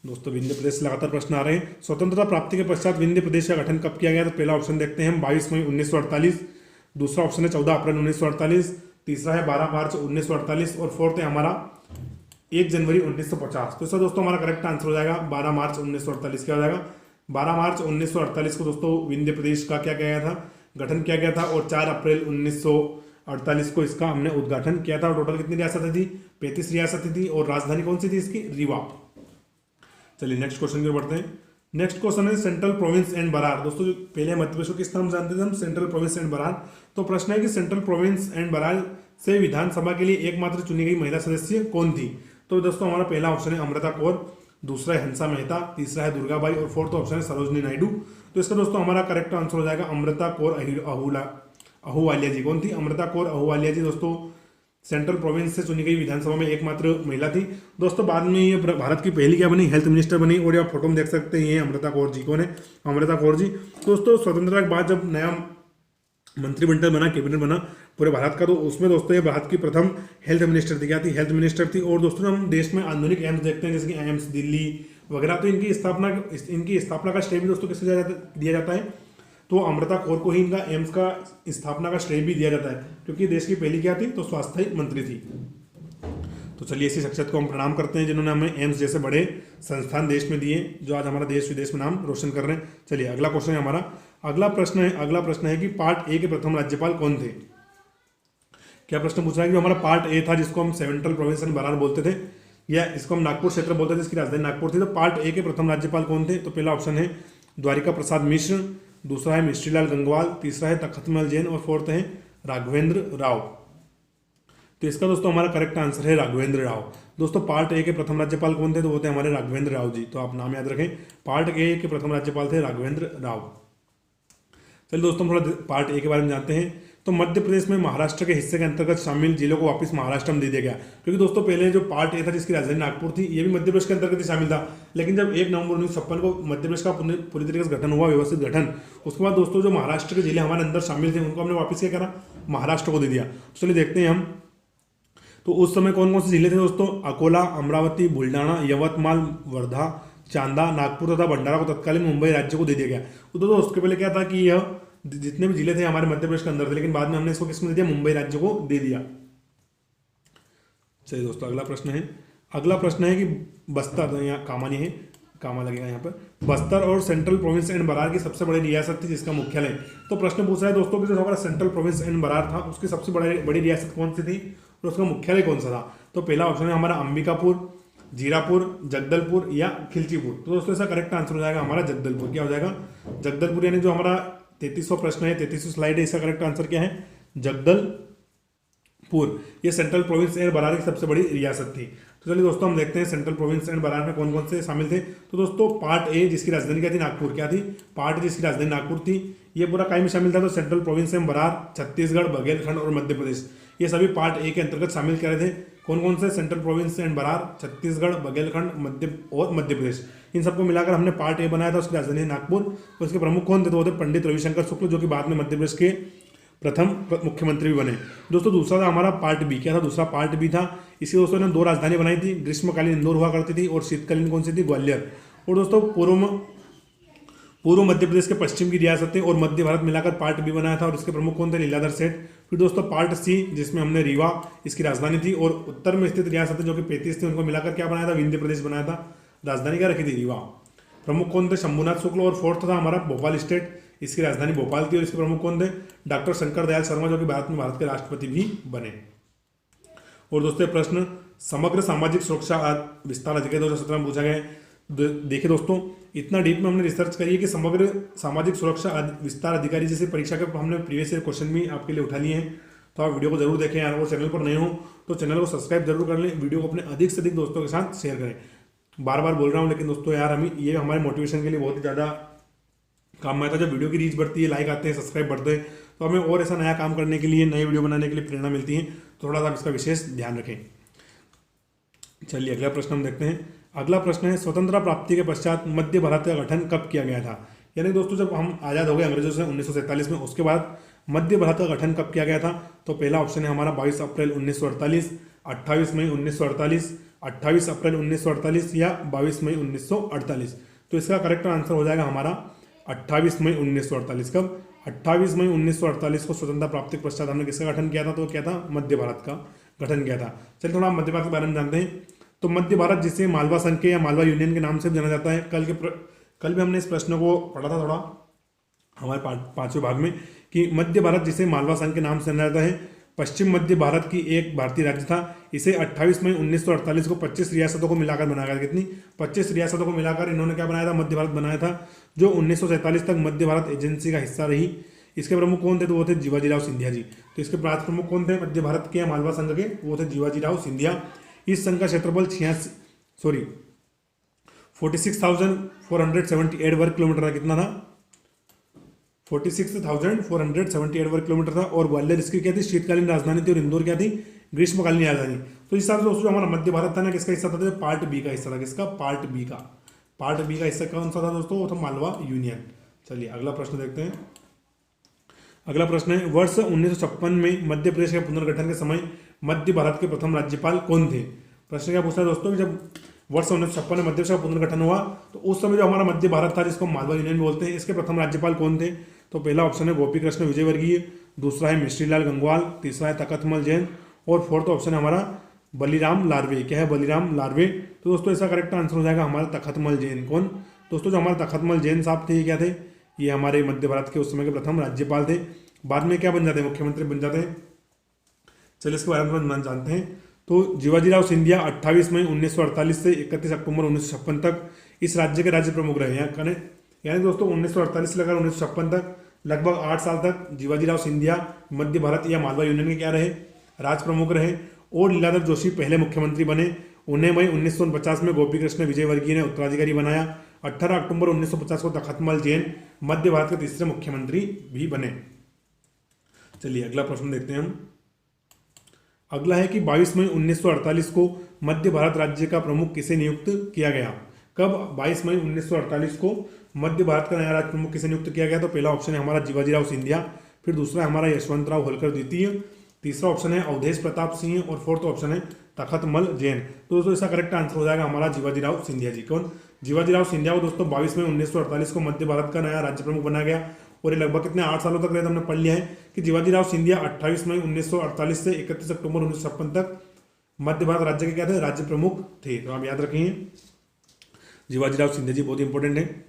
[SPEAKER 1] दोस्तों विंध्य प्रदेश से लगातार प्रश्न आ रहे हैं। स्वतंत्रता प्राप्ति के पश्चात विंध्य प्रदेश का गठन कब किया गया, तो पहला ऑप्शन देखते हैं हम 22 मई 1948। दूसरा ऑप्शन है 14 अप्रैल 1948। तीसरा है 12 मार्च 1948। और फोर्थ है हमारा 1 जनवरी 1950। तो इसका दोस्तों हमारा करेक्ट आंसर हो जाएगा 12 मार्च 1948। क्या हो जाएगा, 12 मार्च 1948 को दोस्तों विंध्य प्रदेश का क्या किया गया था, गठन किया गया था। और 4 अप्रैल 1948 को इसका हमने उद्घाटन किया था। टोटल कितनी रियासतें थी, 35 रियासतें थी। और राजधानी कौन सी थी इसकी, रीवा। चलिए नेक्स्ट क्वेश्चन की ओर बढ़ते हैं। नेक्स्ट क्वेश्चन है सेंट्रल प्रोविंस एंड बरार। दोस्तों पहले मध्य प्रदेश को किस नाम जानते थे हम, सेंट्रल प्रोविंस एंड बरार। तो प्रश्न है कि सेंट्रल प्रोविंस एंड बरार से विधानसभा के लिए एकमात्र चुनी गई महिला सदस्य कौन थी। तो दोस्तों हमारा पहला ऑप्शन है अमृता कौर। दूसरा है हंसा मेहता। तीसरा है दुर्गाबाई। और फोर्थ ऑप्शन है सरोजनी नायडू। तो इसका दोस्तों हमारा करेक्ट आंसर हो जाएगा अमृता कौर अहूवालिया जी। कौन थी, अमृता कौर अहूवालिया जी दोस्तों सेंट्रल प्रोविंस से चुनी गई विधानसभा में एकमात्र महिला थी। दोस्तों बाद में ये भारत की पहली क्या बनी, हेल्थ मिनिस्टर बनी। और आप फोटो में देख सकते हैं ये अमृता कौर जी। कौन है, अमृता कौर जी। दोस्तों स्वतंत्रता के बाद जब नया मंत्रिमंडल बना, कैबिनेट बना पूरे भारत का, तो उसमें दोस्तों ये भारत की प्रथम हेल्थ मिनिस्टर थी। क्या थी, हेल्थ मिनिस्टर थी। और दोस्तों हम देश में आधुनिक एम्स देखते हैं जैसे कि एम्स दिल्ली वगैरह, तो इनकी स्थापना का श्रेय भी दोस्तों किसको दिया जाता है, तो अमृता कौर को ही इनका एम्स का स्थापना का श्रेय भी दिया जाता है, क्योंकि देश की पहली क्या थी, तो स्वास्थ्य मंत्री थी। तो चलिए इसी शख्सियत को हम प्रणाम करते हैं जिन्होंने हमें एम्स जैसे बड़े संस्थान देश में दिए, जो आज हमारा देश विदेश में नाम रोशन कर रहे हैं। चलिए अगला क्वेश्चन है हमारा। अगला प्रश्न है कि पार्ट ए के प्रथम राज्यपाल कौन थे। क्या प्रश्न पूछ रहा है कि हमारा पार्ट ए था जिसको हम सेंट्रल प्रोविंस एंड बरार बोलते थे, या इसको हम नागपुर क्षेत्र बोलते थे, जिसकी राजधानी नागपुर थी। तो पार्ट ए के प्रथम राज्यपाल कौन थे, तो पहला ऑप्शन है द्वारिका प्रसाद मिश्र। दूसरा है मिश्रीलाल गंगवाल। तीसरा है तखतमल जैन। और फोर्थ है राघवेंद्र राव। तो इसका दोस्तों हमारा करेक्ट आंसर है राघवेंद्र राव। दोस्तों पार्ट ए के प्रथम राज्यपाल कौन थे, तो वो थे हमारे राघवेंद्र राव जी। तो आप नाम याद रखें, पार्ट ए के प्रथम राज्यपाल थे राघवेंद्र राव। चलिए दोस्तों थोड़ा पार्ट ए के बारे में जानते हैं। तो मध्य प्रदेश में महाराष्ट्र के हिस्से के अंतर्गत शामिल जिलों को वापस महाराष्ट्र में दे दिया गया, क्योंकि दोस्तों पहले जो पार्ट ए था जिसकी राजधानी नागपुर थी, ये भी मध्य प्रदेश के अंतर्गत ही शामिल था। लेकिन जब 1 नवंबर 1956 को मध्य प्रदेश का पूरी तरीके से गठन हुआ, व्यवस्थित गठन, उसके बाद दोस्तों जो महाराष्ट्र के जिले हमारे अंदर शामिल थे उनको हमने वापस क्या करा, महाराष्ट्र को दे दिया। तो चलिए देखते हैं हम, तो उस समय कौन कौन से जिले थे दोस्तों, अकोला, अमरावती, बुल्डाना, यवतमाल, वर्धा, चांदा, नागपुर तथा भंडारा को तत्कालीन मुंबई राज्य को दे दिया गया। तो दोस्तों उसके पहले क्या था कि यह जितने भी जिले थे हमारे मध्य प्रदेश के अंदर थे, लेकिन बाद में हमने इसको किसमें दे दिया, मुंबई राज्य को दे दिया। चलिए दोस्तों अगला प्रश्न है कि बस्तर, यहाँ कामा नहीं है, कामा लगेगा यहाँ पर, बस्तर और सेंट्रल प्रोविंस एंड बरार की सबसे बड़ी रियासत थी जिसका मुख्यालय। तो प्रश्न पूछ रहा है दोस्तों कि जो हमारा सेंट्रल प्रोविंस एंड बरार था उसकी सबसे बड़ी रियासत कौन सी थी और उसका मुख्यालय कौन सा था। तो पहला ऑप्शन है हमारा अंबिकापुर, जीरापुर, जगदलपुर या खिलचीपुर। तो दोस्तों इसका करेक्ट आंसर हो जाएगा हमारा जगदलपुर। क्या हो जाएगा, जगदलपुर। यानी जो हमारा 33वां प्रश्न है, 33वीं स्लाइड है, इसका करेक्ट आंसर क्या है, जगदलपुर। ये सेंट्रल प्रोविंस एंड बरार की सबसे बड़ी रियासत थी। तो चलिए दोस्तों हम देखते हैं सेंट्रल प्रोविंस एंड बरार में कौन कौन से शामिल थे। तो दोस्तों पार्ट ए जिसकी राजधानी क्या थी, नागपुर, क्या थी, पार्ट ए जिसकी राजधानी नागपुर थी, ये पूरा काय में शामिल था। तो Central province and Berar, Chhattisgarh, Baghelkhand और मध्य प्रदेश, ये सभी पार्ट ए के अंतर्गत शामिल कर रहे थे। कौन कौन से, central province and Berar, Chhattisgarh, Baghelkhand Madhya Pradesh, इन सबको मिलाकर हमने पार्ट ए बनाया था। उसकी राजधानी नागपुर। उसके प्रमुख कौन थे, तो वो थे पंडित रविशंकर शुक्ल, जो कि बाद में मध्य प्रदेश के प्रथम मुख्यमंत्री भी बने। दोस्तों दूसरा था हमारा पार्ट बी। क्या था, दूसरा पार्ट बी था। इसी दोस्तों ने 2 राजधानी बनाई थी, ग्रीष्मकालीन इंदौर हुआ करती थी और शीतकालीन कौन सी थी, ग्वालियर। और दोस्तों पूर्व मध्य प्रदेश के पश्चिम की रियासतें और मध्य भारत मिलाकर पार्ट बी बनाया था और इसके प्रमुख कौन थे, लीलाधर सेठ। फिर दोस्तों पार्ट सी जिसमें हमने रीवा इसकी राजधानी थी और उत्तर में स्थित रियासतें जो कि 35 थी उनको मिलाकर क्या बनाया था, विंध्य प्रदेश बनाया था। राजधानी क्या रखी थी, रीवा। प्रमुख कौन थे, शंभुनाथ शुक्ल। और फोर्थ था हमारा भोपाल स्टेट, इसकी राजधानी भोपाल थी और इसके प्रमुख कौन थे, डॉक्टर शंकर दयाल शर्मा, जो कि भारत के राष्ट्रपति भी बने। और दोस्तों प्रश्न समग्र सामाजिक सुरक्षा विस्तार अधिकारी 2017 में पूछा गया है। देखिए दोस्तों इतना डीप में हमने रिसर्च करी है कि समग्र सामाजिक सुरक्षा विस्तार अधिकारी जैसे परीक्षा के हमने प्रीवियस ईयर क्वेश्चन भी आपके लिए उठा लिए हैं। तो आप वीडियो को जरूर देखें यार, और चैनल पर नए हो तो चैनल को सब्सक्राइब जरूर कर लें, वीडियो को अपने अधिक से अधिक दोस्तों के साथ शेयर करें। बार बार बोल रहा हूँ लेकिन दोस्तों यार हमें ये हमारे मोटिवेशन के लिए बहुत ही ज़्यादा काम में आता है। जब वीडियो की रीच बढ़ती है, लाइक आते हैं, सब्सक्राइब बढ़ते हैं, तो हमें और ऐसा नया काम करने के लिए, नए वीडियो बनाने के लिए प्रेरणा मिलती है। तो थोड़ा सा इसका विशेष ध्यान रखें। चलिए अगला प्रश्न हम देखते हैं। अगला प्रश्न है स्वतंत्रता प्राप्ति के पश्चात मध्य भारत का गठन कब किया गया था। यानी दोस्तों जब हम आज़ाद हो गए अंग्रेजों से 1947 में, उसके बाद मध्य भारत का गठन कब किया गया था। तो पहला ऑप्शन है हमारा 22 अप्रैल 1948, 28 मई 1948, 28 अप्रैल 1948 या 22 मई 1948। तो इसका करेक्ट आंसर हो जाएगा हमारा 28 मई 1948। कब, 28 मई 1948 को स्वतंत्रता प्राप्ति के पश्चात हमने किसका गठन किया था, तो क्या था, मध्य भारत का गठन किया था। चलिए थोड़ा मध्य भारत के बारे में जानते हैं। तो मध्य भारत जिसे मालवा संघ के या मालवा यूनियन के नाम से जाना जाता है। कल भी हमने इस प्रश्न को पढ़ा था थोड़ा हमारे 5वें भाग में कि मध्य भारत जिसे मालवा संघ के नाम से जाना जाता है पश्चिम मध्य भारत की एक भारतीय राज्य था। इसे 28 मई 1948 को 25 रियासतों को मिलाकर बनाया गया। कितनी, 25 रियासतों को मिलाकर इन्होंने क्या बनाया था, मध्य भारत बनाया था, जो 1947 तक मध्य भारत एजेंसी का हिस्सा रही। इसके प्रमुख कौन थे, तो वो थे जीवाजीराव सिंधिया जी। तो इसके प्रांत प्रमुख कौन थे मध्य भारत के या मालवा संघ के, वो थे जीवाजीराव सिंधिया। इस संघ का क्षेत्रफल 46,478 वर्ग किलोमीटर था। कितना था, 46,478 वर्ग किलोमीटर था। और ग्वालियर इसकी क्या थी, शीतकालीन राजधानी थी। और इंदौर क्या थी, ग्रीष्मकालीन राजधानी। तो इस हिसाब से दोस्तों हमारा मध्य भारत था ना, किसका हिस्सा था, तो पार्ट बी का हिस्सा था। किसका, पार्ट बी का। पार्ट बी का हिस्सा कौन सा था दोस्तों, वो था मालवा यूनियन। चलिए अगला प्रश्न देखते हैं। अगला प्रश्न है वर्ष 1956 में मध्य प्रदेश के पुनर्गठन के समय मध्य भारत के प्रथम राज्यपाल कौन थे। प्रश्न क्या पूछता है दोस्तों कि जब वर्ष 1956 में मध्य प्रदेश का पुनर्गठन हुआ तो उस समय जो हमारा मध्य भारत था जिसको मालवा यूनियन बोलते हैं, इसके प्रथम राज्यपाल कौन थे। तो पहला ऑप्शन है गोपी कृष्ण विजयवर्गीय, दूसरा है मिश्रीलाल गंगवाल, तीसरा है तखतमल जैन और फोर्थ ऑप्शन है हमारा बलीराम लार्वे। क्या है, बलीराम लार्वे। तो दोस्तों इसका करेक्ट आंसर हो जाएगा हमारा तखतमल जैन। कौन दोस्तों, जो हमारे तखतमल जैन साहब थे, ये क्या थे, ये हमारे मध्य भारत के उस समय के प्रथम राज्यपाल थे। बाद में क्या बन जाते हैं, मुख्यमंत्री बन जाते हैं। चलिए इसके बारे में जानते हैं। तो जीवाजीराव सिंधिया 28 मई 1948 से 31 अक्टूबर 1956 तक इस राज्य के राज्य प्रमुख रहे। यानी दोस्तों 1948 से लेकर 1956 तक लगभग 8 साल तक जीवाजीराव सिंधिया मध्य भारत या मालवा यूनियन के क्या रहे, राज प्रमुख रहे। और लीलाधर जोशी पहले मुख्यमंत्री बने। उन्हें मई 1949 में गोपी कृष्ण विजयवर्गीय ने उत्तराधिकारी बनाया। 18 अक्टूबर 1950 को तखतमल जैन मध्य भारत के तीसरे मुख्यमंत्री भी बने। चलिए अगला प्रश्न देखते हैं हम। अगला है कि 22 मई 1948 को मध्य भारत राज्य का प्रमुख किसे नियुक्त किया गया। कब, 22 मई 1948 को मध्य भारत का नया राज्य प्रमुख किसे नियुक्त किया गया। तो पहला ऑप्शन है हमारा जीवाजीराव सिंधिया, फिर दूसरा है हमारा यशवंतराव होलकर द्वितीय, तीसरा ऑप्शन है अवधेश प्रताप सिंह और फोर्थ ऑप्शन है तखतमल जैन। तो दोस्तों इसका करेक्ट आंसर हो जाएगा हमारा जीवाजीराव सिंधिया जी। कौन? जीवाजीराव सिंधिया को दोस्तों 22 मई 1948 को मध्य भारत का नया राज्य प्रमुख बनाया गया और ये लगभग कितने 8 सालों तक रहे। हमने पढ़ लिया है कि जीवाजीराव सिंधिया 28 मई 1948 से 31 अक्टूबर 1956 तक मध्य भारत राज्य के क्या थे? राज्य प्रमुख थे। तो आप याद रखिए जीवाजीराव सिंधिया जी बहुत इंपॉर्टेंट है।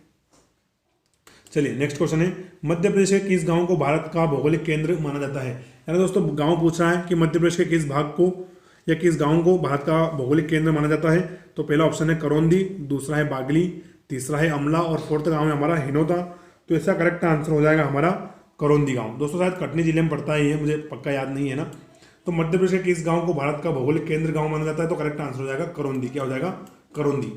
[SPEAKER 1] चलिए नेक्स्ट क्वेश्चन है, मध्य प्रदेश के किस गांव को भारत का भौगोलिक केंद्र माना जाता है? यानी दोस्तों गांव पूछ रहा है कि मध्य प्रदेश के किस भाग को या किस गांव को भारत का भौगोलिक केंद्र माना जाता है। तो पहला ऑप्शन है करौंदी, दूसरा है बागली, तीसरा है अमला और फोर्थ गांव है हमारा हिनोता। तो इसका करेक्ट आंसर हो जाएगा हमारा करौंदी गांव। दोस्तों शायद कटनी जिले में पड़ता ही है, मुझे पक्का याद नहीं है ना। तो मध्य प्रदेश के किस गांव को भारत का भौगोलिक केंद्र गांव माना जाता है? तो करेक्ट आंसर हो जाएगा करौंदी। क्या हो जाएगा? करौंदी।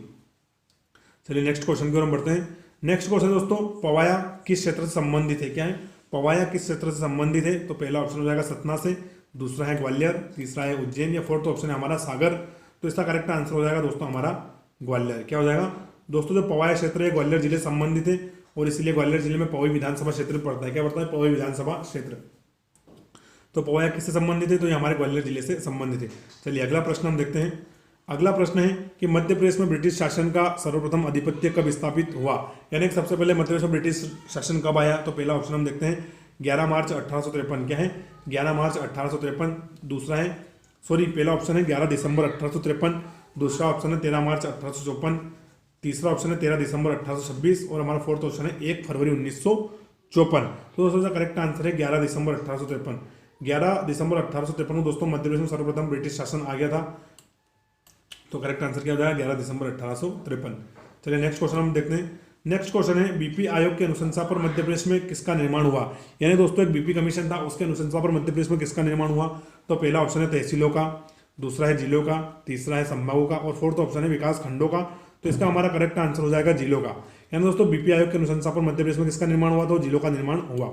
[SPEAKER 1] चलिए नेक्स्ट क्वेश्चन की ओर हम बढ़ते हैं। नेक्स्ट क्वेश्चन दोस्तों, पवाया किस क्षेत्र से संबंधित है? क्या है? पवाया किस क्षेत्र से संबंधित है? तो पहला ऑप्शन हो जाएगा सतना से, दूसरा है ग्वालियर, तीसरा है उज्जैन या फोर्थ ऑप्शन है हमारा सागर। तो इसका करेक्ट आंसर हो जाएगा दोस्तों हमारा ग्वालियर। क्या हो जाएगा? दोस्तों जो पवाया क्षेत्र है ग्वालियर जिले से संबंधित है और इसलिए ग्वालियर जिले में पवई विधानसभा क्षेत्र पड़ता है। क्या पड़ता है? पवई विधानसभा क्षेत्र। तो पवाया किससे संबंधित है? तो ये हमारे ग्वालियर जिले से संबंधित है। चलिए अगला प्रश्न हम देखते हैं। अगला प्रश्न है कि मध्य प्रदेश में ब्रिटिश शासन का सर्वप्रथम अधिपत्य कब स्थापित हुआ? यानी कि सबसे पहले मध्य प्रदेश में ब्रिटिश शासन कब आया? तो पहला ऑप्शन हम देखते हैं 11 मार्च 1853। क्या है? 11 मार्च 1853। दूसरा है पहला ऑप्शन है 11 दिसंबर 1853, दूसरा ऑप्शन है 13 मार्च 1854, तीसरा ऑप्शन है 13 दिसंबर 1826 और हमारा फोर्थ ऑप्शन है 1 फरवरी 1954। तो दोस्तों इसका करेक्ट आंसर है 11 दिसंबर 1853। 11 दिसंबर 1853 को दोस्तों मध्य प्रदेश में सर्वप्रथम ब्रिटिश शासन आ गया था। तो करेक्ट आंसर क्या हो जाएगा? 11 दिसंबर 1853। चलिए नेक्स्ट क्वेश्चन हम देखते हैं। नेक्स्ट क्वेश्चन है बीपी आयोग की अनुशंसा पर मध्य प्रदेश में किसका निर्माण हुआ? यानी दोस्तों एक बीपी कमीशन था, उसके अनुशंसा पर मध्य प्रदेश में किसका निर्माण हुआ? तो पहला ऑप्शन है तहसीलों का, दूसरा है जिलों का, तीसरा है संभागों का और फोर्थ ऑप्शन है विकास खंडों का। तो इसका हमारा करेक्ट आंसर हो जाएगा जिलों का। यानी दोस्तों बीपी आयोग की अनुशंसा पर मध्य प्रदेश में किसका निर्माण हुआ? तो जिलों का निर्माण हुआ।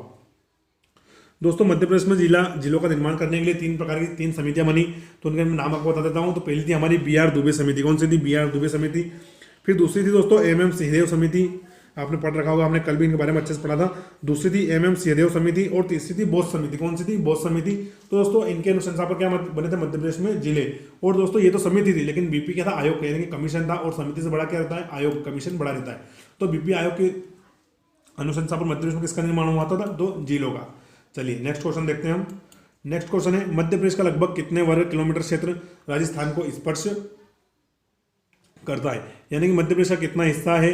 [SPEAKER 1] दोस्तों मध्य प्रदेश में जिलों का निर्माण करने के लिए 3 प्रकार की 3 समितियां बनी। तो उनके नाम आपको बता देता हूं। तो पहली थी हमारी बी.आर. दुबे समिति। कौन सी थी? बी.आर. दुबे समिति। फिर दूसरी थी दोस्तों एम.एम. सिंहदेव समिति, आपने पढ़ रखा होगा, हमने कल भी इनके बारे में अच्छे से पढ़ा था। दूसरी थी एम.एम. सिंहदेव समिति और तीसरी थी बोस समिति। कौन सी थी? बोस समिति। तो दोस्तों इनके अनुशंसा पर क्या बने थे मध्य प्रदेश में? जिले। और दोस्तों ये तो समिति थी, लेकिन बीपी क्या था? आयोग। यानी कि कमीशन था और समिति से बड़ा क्या रहता है? आयोग। कमीशन बड़ा रहता है। तो बीपी आयोग की अनुशंसा पर मध्य प्रदेश में किसका निर्माण हुआ था? तो जिलों का। चलिए नेक्स्ट क्वेश्चन देखते हैं हम। नेक्स्ट क्वेश्चन है मध्य प्रदेश का लगभग कितने वर्ग किलोमीटर क्षेत्र राजस्थान को स्पर्श करता है? यानी कि मध्य प्रदेश का कितना हिस्सा है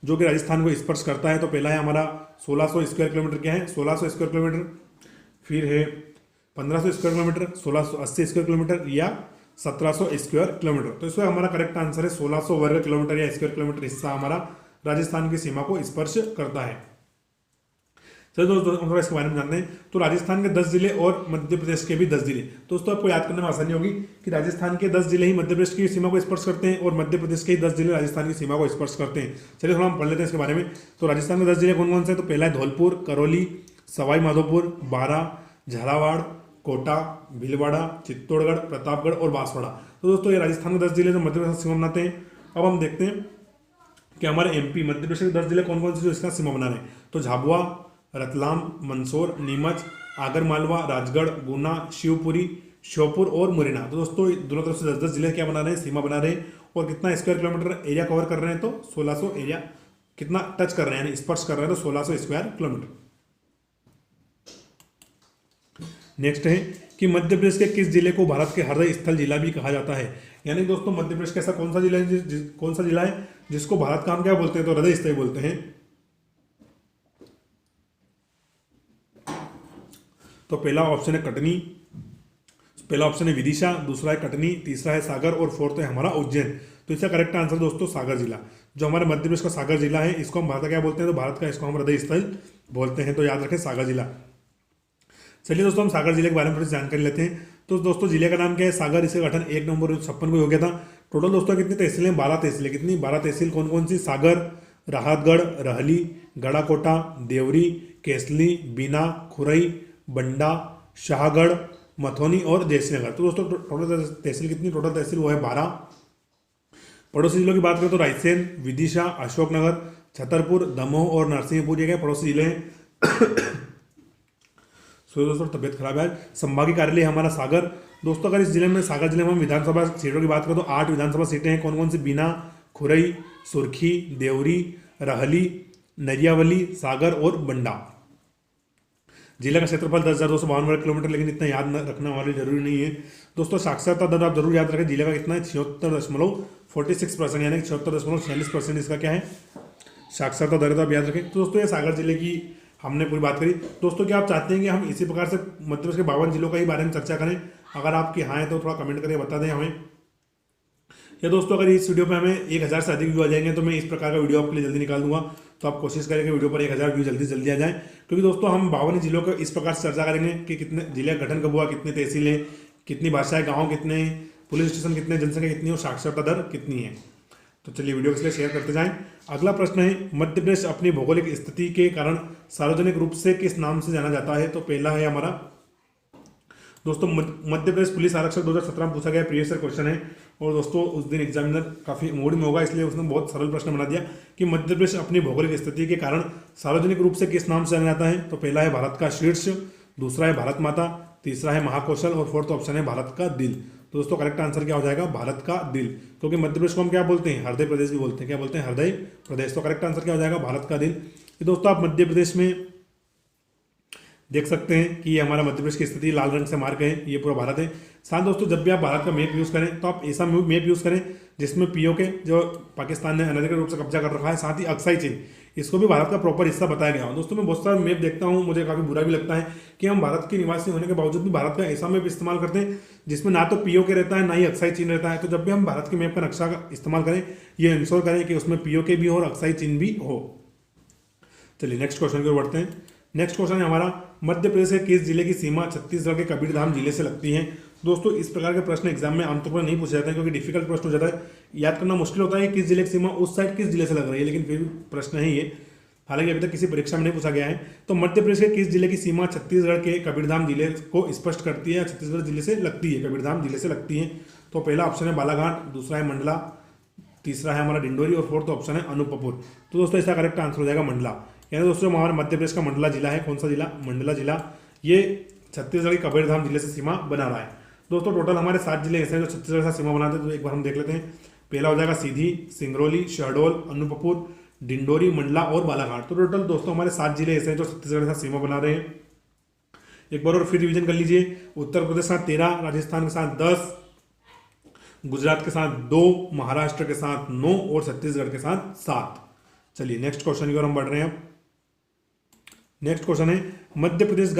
[SPEAKER 1] जो कि राजस्थान को स्पर्श करता है? तो पहला है हमारा 1600 स्क्वायर किलोमीटर। क्या है? 1600 स्क्वायर किलोमीटर। फिर है 1500 स्क्वायर किलोमीटर, 1680 स्क्वायर किलोमीटर या 1700 स्क्वायर किलोमीटर। तो इसमें हमारा करेक्ट आंसर है 1600 वर्ग किलोमीटर या स्क्वायर किलोमीटर हिस्सा हमारा राजस्थान की सीमा को स्पर्श करता है। चलो दोस्तों हम थोड़ा इसके बारे में जानते हैं। तो राजस्थान के 10 जिले और मध्य प्रदेश के भी 10 जिले। दोस्तों आपको याद करने में आसानी होगी कि राजस्थान के 10 जिले ही मध्य प्रदेश की सीमा को स्पर्श करते हैं और मध्य प्रदेश के 10 जिले राजस्थान की सीमा को स्पर्श करते हैं। चलिए थोड़ा हम पढ़ लेते हैं इसके बारे में। तो राजस्थान के 10 जिले कौन कौन से? तो पहला है धौलपुर, करौली, सवाई माधोपुर, बारां, झालावाड़, कोटा, भीलवाड़ा, चित्तौड़गढ़, प्रतापगढ़ और बांसवाड़ा। तो दोस्तों ये राजस्थान के 10 जिले जो मध्य प्रदेश सीमा बनाते हैं। अब हम देखते हैं कि हमारे एमपी मध्य प्रदेश के 10 जिले कौन कौन से जो इसका सीमा बना रहे हैं। तो झाबुआ, रतलाम, मंदसौर, नीमच, आगरमालवा, राजगढ़, गुना, शिवपुरी, श्योपुर और मुरैना। तो दोस्तों दोनों तरफ से 10-10 जिले क्या बना रहे हैं? सीमा बना रहे हैं। और कितना स्क्वायर किलोमीटर एरिया कवर कर रहे हैं? तो 1600 एरिया कितना टच कर रहे हैं, यानी स्पर्श कर रहे हैं, तो 1600 स्क्वायर किलोमीटर। नेक्स्ट है कि मध्य प्रदेश के किस जिले को भारत के हृदय स्थल जिला भी कहा जाता है? यानी दोस्तों मध्य प्रदेश का ऐसा कौन सा जिला है कौन सा जिला है जिसको भारत का हम क्या बोलते हैं? तो हृदय स्थल बोलते हैं। तो पहला ऑप्शन है कटनी, पहला ऑप्शन है विदिशा, दूसरा है कटनी, तीसरा है सागर और फोर्थ है हमारा उज्जैन। तो इसका करेक्ट आंसर दोस्तों सागर जिला। जो हमारे मध्य प्रदेश का सागर जिला है इसको हम भारत का क्या बोलते हैं? तो भारत का इसको हम हृदय स्थल बोलते हैं। तो याद रखें सागर जिला। चलिए दोस्तों हम सागर जिले के बारे में थोड़ी जानकारी लेते हैं। तो दोस्तों जिले का नाम क्या है? सागर। इसका गठन 1 नवंबर 1956 को हो गया था। टोटल दोस्तों कितनी तहसीलें? 12 तहसीलें। कितनी? 12 तहसील। कौन कौन सी? सागर, राहतगढ़, रहली, गढ़ाकोटा, देवरी, केसली, बीना, खुरई, बंडा, शाहगढ़, मथोनी और जयश्रीनगर। तो दोस्तों टोटल तहसील कितनी? टोटल तहसील वो है 12। पड़ोसी जिलों की बात करें तो रायसेन, विदिशा, अशोकनगर, छतरपुर, दमोह और नरसिंहपुर ये पड़ोसी जिले हैं। सो दोस्तों तबियत खराब है। संभागीय कार्यालय हमारा सागर। दोस्तों अगर इस जिले में सागर जिले में हम विधानसभा सीटों की बात करें तो 8 विधानसभा सीटें हैं। कौन कौन सी? बीना, खुरई, सुरखी, देवरी, रहली, नरियावली, सागर और बंडा। जिले का क्षेत्रफल 10,252 वर्ग किलोमीटर, लेकिन इतना याद रखना हमारे जरूरी नहीं है। दोस्तों साक्षरता दर आप जरूर याद रखें, जिले का कितना है? 76.46%, यानी 76.46% इसका क्या है? साक्षरता दर। तो आप याद रखें। तो दोस्तों ये सागर जिले की हमने पूरी बात करी। दोस्तों क्या आप चाहते हैं कि हम इसी प्रकार से मध्य प्रदेश के 52 जिलों का ही बारे में चर्चा करें? अगर आपके हाँ है तो थोड़ा कमेंट करके बता दें हमें। या दोस्तों अगर इस वीडियो पे हमें 1000 से अधिक व्यू आ जाएंगे तो मैं इस प्रकार का वीडियो आपके लिए जल्दी निकाल दूंगा। तो आप कोशिश करें कि वीडियो पर 1000 व्यू जल्दी से जल्दी आ जाए, क्योंकि दोस्तों हम 52 जिलों को इस प्रकार से चर्चा करेंगे कि कितने जिले का गठन कब हुआ, कितनी तहसीलें, कितनी भाषाएं, गाँव कितने, पुलिस स्टेशन कितने, जनसंख्या कितनी और साक्षरता दर कितनी है। तो चलिए वीडियो इसलिए शेयर करते जाएं। अगला प्रश्न है, मध्य प्रदेश अपनी भौगोलिक स्थिति के कारण सार्वजनिक रूप से किस नाम से जाना जाता है? तो पहला है हमारा दोस्तों मध्य प्रदेश पुलिस आरक्षक 2017 में पूछा गया प्रीवियस ईयर क्वेश्चन है। और दोस्तों उस दिन एग्जामिनर काफी मूड में होगा, इसलिए उसने बहुत सरल प्रश्न बना दिया कि मध्य प्रदेश अपनी भौगोलिक स्थिति के कारण सार्वजनिक रूप से किस नाम से जाना जाता है? तो पहला है भारत का शीर्ष, दूसरा है भारत माता, तीसरा है महाकौशल और फोर्थ ऑप्शन है भारत का दिल। तो दोस्तों करेक्ट आंसर क्या हो जाएगा? भारत का दिल, क्योंकि मध्य प्रदेश को हम क्या बोलते हैं? हृदय प्रदेश भी बोलते हैं। क्या बोलते हैं? हृदय प्रदेश। तो करेक्ट आंसर क्या हो जाएगा? भारत का दिल। दोस्तों आप मध्य प्रदेश में देख सकते हैं कि ये हमारा मध्य प्रदेश की स्थिति लाल रंग से मार्क है, ये पूरा भारत है। साथ दोस्तों जब भी आप भारत का मैप यूज करें तो आप ऐसा मैप यूज करें जिसमें पीओके जो पाकिस्तान ने अनधिकृत रूप से कब्जा कर रखा है, साथ ही अक्साई चीन, इसको भी भारत का प्रॉपर हिस्सा बताया गया हो। दोस्तों मैं बहुत सारा मैप देखता हूँ, मुझे काफी बुरा भी लगता है कि हम भारत के निवासी होने के बावजूद भी भारत का ऐसा मैप इस्तेमाल करते हैं जिसमें ना तो पीओके रहता है ना ही अक्साई चीन रहता है। तो जब भी हम भारत के मैप का नक्शा का इस्तेमाल करें, ये इंश्योर करें कि उसमें पीओके भी हो और अक्साई चीन भी हो। चलिए नेक्स्ट क्वेश्चन की ओर बढ़ते हैं। नेक्स्ट क्वेश्चन है हमारा, मध्य प्रदेश के किस जिले की सीमा छत्तीसगढ़ के कबीरधाम जिले से लगती है? दोस्तों इस प्रकार के प्रश्न एग्जाम में आमतौर पर नहीं पूछे जाते हैं, क्योंकि डिफिकल्ट प्रश्न हो जाता है, याद करना मुश्किल होता है किस जिले की सीमा उस साइड किस जिले से लग रही है, लेकिन फिर भी प्रश्न है ये, हालांकि अभी तक किसी परीक्षा में नहीं पूछा गया है। तो मध्य प्रदेश के किस जिले की सीमा छत्तीसगढ़ के कबीरधाम जिले को स्पष्ट करती है, छत्तीसगढ़ जिले से लगती है, कबीरधाम जिले से लगती है? तो पहला ऑप्शन है बालाघाट, दूसरा है मंडला, तीसरा है हमारा डिंडोरी और फोर्थ ऑप्शन है अनूपपुर। तो दोस्तों इसका करेक्ट आंसर हो जाएगा मंडला। यानी दोस्तों हमारा मध्य प्रदेश का मंडला जिला है, कौन सा जिला? मंडला जिला। ये छत्तीसगढ़ के कबीरधाम जिले से सीमा बना रहा है। दोस्तों टोटल हमारे 7 जिले ऐसे हैं जो छत्तीसगढ़ से सीमा बनाते हैं, तो एक बार हम देख लेते हैं। पहला हो जाएगा सीधी, सिंगरौली, शहडोल, अनूपपुर, डिंडोरी, मंडला और बालाघाट। तो टोटल दोस्तों हमारे 7 जिले ऐसे हैं जो छत्तीसगढ़ के साथ सीमा बना रहे हैं। एक बार और फिर रिवीजन कर लीजिए। उत्तर प्रदेश के साथ 13, राजस्थान के साथ 10, गुजरात के साथ 2, महाराष्ट्र के साथ 9 और छत्तीसगढ़ के साथ 7। चलिए नेक्स्ट क्वेश्चन की ओर हम बढ़ रहे हैं। नेक्स्ट क्वेश्चन है, मध्य प्रदेश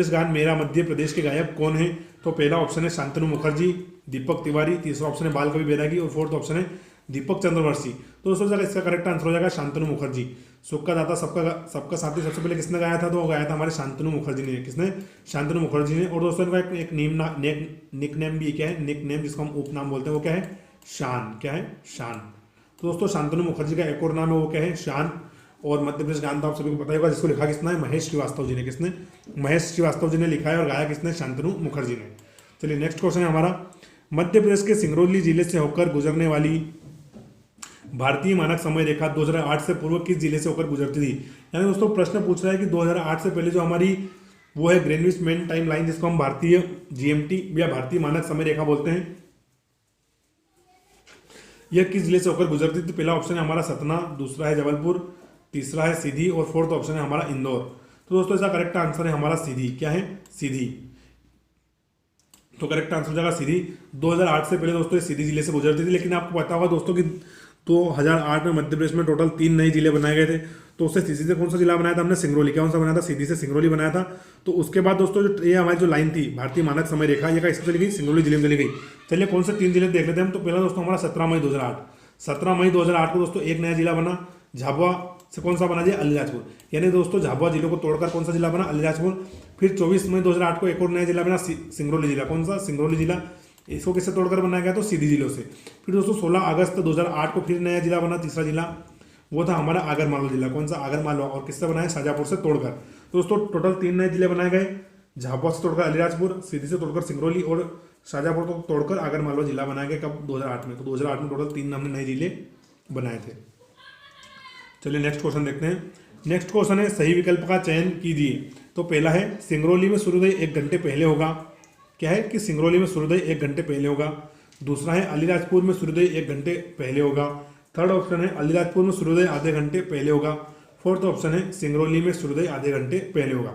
[SPEAKER 1] गान मेरा मध्य प्रदेश के गायक कौन है? तो पहला ऑप्शन है शांतनु मुखर्जी, दीपक तिवारी, तीसरा ऑप्शन है बालकवि बैरागी और फोर्थ ऑप्शन है दीपक चंद्रवंशी। तो दोस्तों इसका करेक्ट आंसर हो जाएगा शांतनु मुखर्जी। सुख का दाता सबका साथी सबसे पहले किसने गाया था? तो वो गाया था हमारे शांतनु मुखर्जी ने। किसने? शांतनु मुखर्जी ने। और दोस्तों इनका एक निक नेम भी क्या है? निक नेम जिसको हम उपनाम बोलते हैं वो क्या है? शान। क्या है? शान। तो दोस्तों शांतनु मुखर्जी का एक और नाम है वो क्या है? शान। और मध्य प्रदेश गान तो आप सभी को पता ही होगा, जिसको लिखा किसने है? महेश श्रीवास्तव जी ने। किसने? महेश श्रीवास्तव जी ने लिखा है और गाया किसने? शांतनु मुखर्जी ने। चलिए नेक्स्ट क्वेश्चन है हमारा, मध्य प्रदेश के सिंगरौली जिले से होकर गुजरने वाली भारतीय मानक समय रेखा 2008 से पूर्व किस जिले से होकर गुजरती थी? यानी दोस्तों प्रश्न पूछ रहा है कि 2008 से पहले जो हमारी वो है ग्रीनविच मेन टाइम लाइन, जिसको हम भारतीय जीएमटी या भारतीय मानक समय रेखा बोलते हैं, यह किस जिले से होकर गुजरती थी? पहला ऑप्शन है हमारा सतना, दूसरा है जबलपुर, तीसरा है सीधी और फोर्थ ऑप्शन है हमारा इंदौर। तो दोस्तों इसका करेक्ट आंसर है हमारा सीधी। क्या है? सीधी। तो करेक्ट आंसर हो जाएगा सीधी। 2008 से पहले दोस्तों सीधी जिले से गुजरती थी, लेकिन आपको पता होगा दोस्तों कि 2008 में मध्य प्रदेश में टोटल 3 नए जिले बनाए गए थे। तो उससे सीधी से कौन सा जिला बनाया था हमने? सिंगरौली। कौन सा बनाया था? सीधी से सिंगरौली बनाया था। तो उसके बाद दोस्तों जो ये हमारी जो लाइन थी भारतीय मानक समय रेखा, ये किससे चली गई? सिंगरौली जिले में चली गई। चलिए कौन से 3 जिले देख लेते हैं हम। तो पहला दोस्तों हमारा 17 मई 2008। 17 मई 2008 को दोस्तों एक नया जिला बना, झाबुआ से कौन सा बना जी? अलीराजपुर। यानी दोस्तों झाबुआ जिले को तोड़कर कौन सा जिला बना? अलीराजपुर। फिर 24 मई 2008 को एक और नया जिला बना, सिंगरौली जिला। कौन सा? सिंगरौली जिला। इसको किससे तोड़कर बनाया गया? तो सीधी जिलों से। फिर दोस्तों 16 अगस्त 2008 को फिर नया जिला बना, तीसरा जिला, वो था हमारा आगरमालवा जिला। कौन सा? आगरमालवा। और किससे बनाया? शाजापुर से तोड़कर। तो दोस्तों टोटल 3 नए जिले बनाए गए, झाबुआ से तोड़कर अलीराजपुर, सीधी से तोड़कर सिंगरौली और शाजापुर को तोड़कर आगरमालवा जिला बनाया गया। कब? 2008 में। तो 2008 में टोटल 3 हमने नए जिले बनाए थे। चलिए नेक्स्ट क्वेश्चन देखते हैं। नेक्स्ट क्वेश्चन है, सही विकल्प का चयन कीजिए। तो पहला है सिंगरौली में सूर्योदय 1 घंटे पहले होगा। क्या है कि सिंगरौली में सूर्योदय 1 घंटे पहले होगा। दूसरा है अलीराजपुर में सूर्योदय 1 घंटे पहले होगा। थर्ड ऑप्शन है अलीराजपुर में सूर्योदय आधे घंटे पहले होगा। फोर्थ ऑप्शन है सिंगरौली में सूर्योदय आधे घंटे पहले होगा।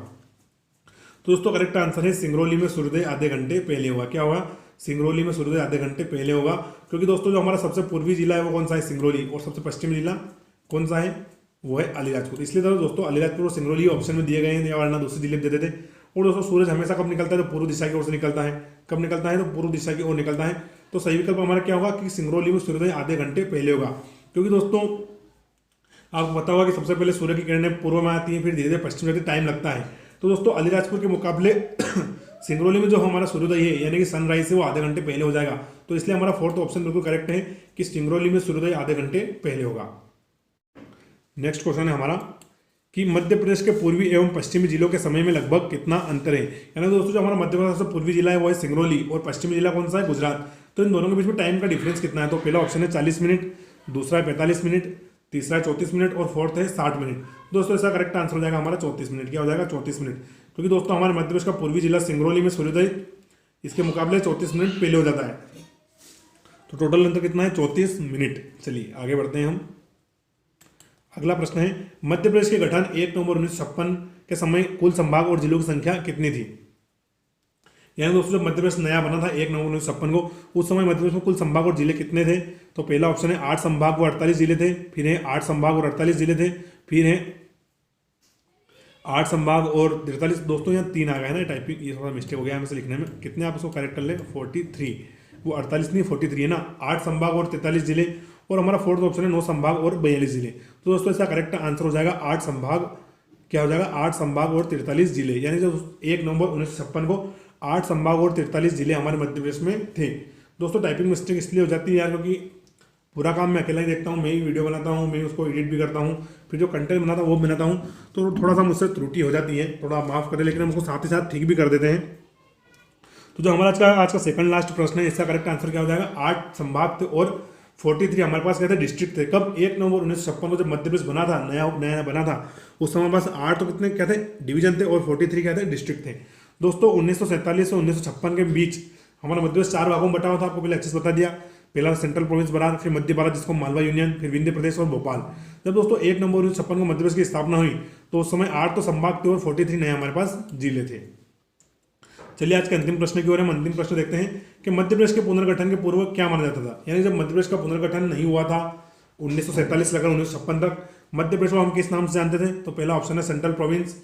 [SPEAKER 1] तो दोस्तों करेक्ट आंसर है सिंगरौली में सूर्योदय आधे घंटे पहले होगा। क्या होगा? सिंगरौली में सूर्योदय आधे घंटे पहले होगा, क्योंकि दोस्तों जो हमारा सबसे पूर्वी जिला है वो कौन सा है? सिंगरौली। और सबसे पश्चिमी जिला कौन सा है? वो है अलीराजपुर। इसलिए तो दोस्तों अलीराजपुर और सिंगरौली ऑप्शन में दिए गए हैं, या वरना दूसरे जिले में देते थे। और दोस्तों सूरज हमेशा कब निकलता है? तो पूर्व दिशा की ओर से निकलता है। कब निकलता है? तो पूर्व दिशा की ओर निकलता है। तो सही विकल्प हमारा क्या होगा कि सिंगरौली में सूर्योदय आधे घंटे पहले होगा, क्योंकि दोस्तों आपको पता होगा कि सबसे पहले सूर्य की किरणें पूर्व में आती हैं, फिर धीरे धीरे पश्चिम में टाइम लगता है। तो दोस्तों अलीराजपुर के मुकाबले सिंगरौली में जो हमारा सूर्योदय है यानी कि सनराइज है वो आधे घंटे पहले हो जाएगा। तो इसलिए हमारा फोर्थ ऑप्शन बिल्कुल करेक्ट है कि सिंगरौली में सूर्योदय आधे घंटे पहले होगा। नेक्स्ट क्वेश्चन है हमारा कि मध्य प्रदेश के पूर्वी एवं पश्चिमी जिलों के समय में लगभग कितना अंतर है। यानी दोस्तों जो हमारा मध्य प्रदेश का पूर्वी जिला है वो है सिंगरौली, और पश्चिमी जिला कौन सा है? गुजरात। तो इन दोनों के बीच में टाइम का डिफरेंस कितना है? तो पहला ऑप्शन है 40 मिनट, दूसरा है 45 मिनट, तीसरा है 34 मिनट और फोर्थ है 60 मिनट। दोस्तों इसका करेक्ट आंसर हो जाएगा हमारा 34 मिनट। क्या हो जाएगा? 34 मिनट, क्योंकि दोस्तों हमारे मध्य प्रदेश का पूर्वी जिला सिंगरौली में सूर्योदय इसके मुकाबले 34 मिनट पहले हो जाता है। तो टोटल अंतर कितना है? 34 मिनट। चलिए आगे बढ़ते हैं हम। अगला प्रश्न है मध्य प्रदेश के गठन 1 नवंबर 1956 के समय कुल संभाग और जिलों की संख्या कितनी थी? यानी दोस्तों जब मध्य प्रदेश नया बना था 1 नवंबर 1956 को, उस समय मध्य प्रदेश में कुल संभाग और जिले कितने थे? तो पहला ऑप्शन है 8 संभाग और 48 जिले थे, फिर है 8 संभाग और 48 जिले थे, फिर है 8 संभाग और 43। दोस्तों यहाँ 3 आ गया है ना, टाइपिंग ये थोड़ा मिस्टेक हो गया हमें लिखने में। कितने आप उसको करेक्ट कर ले? 43। वो 48 नहीं 43 है ना। 8 संभाग और 43 जिले, और हमारा फोर्थ ऑप्शन है 9 संभाग और 42 जिले। तो दोस्तों इसका करेक्ट आंसर हो जाएगा 8 संभाग। क्या हो जाएगा? 8 संभाग और 43 जिले, यानी जब 1 नवंबर 1956 को 8 संभाग और 43 जिले हमारे मध्य प्रदेश में थे। दोस्तों टाइपिंग मिस्टेक इसलिए हो जाती है यार, क्योंकि पूरा काम मैं अकेला ही देखता हूँ, मैं ही वीडियो बनाता हूँ, मैं उसको एडिट भी करता हूँ, फिर जो कंटेंट बनाता हूँ वो बनाता हूँ, तो थोड़ा सा मुझसे त्रुटि हो जाती है, थोड़ा माफ़ करें, लेकिन हम उसको साथ ही साथ ठीक भी कर देते हैं। तो जो हमारा आज का सेकंड लास्ट प्रश्न है, इसका करेक्ट आंसर क्या हो जाएगा? 8 संभाग थे और 43 हमारे पास क्या थे? डिस्ट्रिक्ट थे। कब? 1 नवंबर 1956 को जब मध्य प्रदेश बना था, नया बना था, उस समय पास 8 तो कितने क्या थे? डिवीजन थे, और 43 क्या थे? डिस्ट्रिक्ट थे। दोस्तों 1947 से 1956 के बीच हमारा मध्य प्रदेश 4 भागों में बटा हुआ था। आपको पहले अच्छे से बता दिया। पहला सेंट्रल प्रोविंस बरार, फिर मध्य भारत जिसको मालवा यूनियन, फिर विंध्य प्रदेश और भोपाल। जब दोस्तों 1 नवंबर 1956 को मध्य प्रदेश की स्थापना हुई तो उस समय 8 तो संभाग थे और 43 नए हमारे पास जिले थे। चलिए आज के अंतिम प्रश्न की ओर हम अंतिम प्रश्न देखते हैं कि मध्य प्रदेश के पुनर्गठन के पूर्व क्या माना जाता था। यानी जब मध्य प्रदेश का पुनर्गठन नहीं हुआ था 1947 से लेकर 1956 तक, मध्य प्रदेश को हम किस नाम से जानते थे? तो पहला ऑप्शन है सेंट्रल प्रोविंस,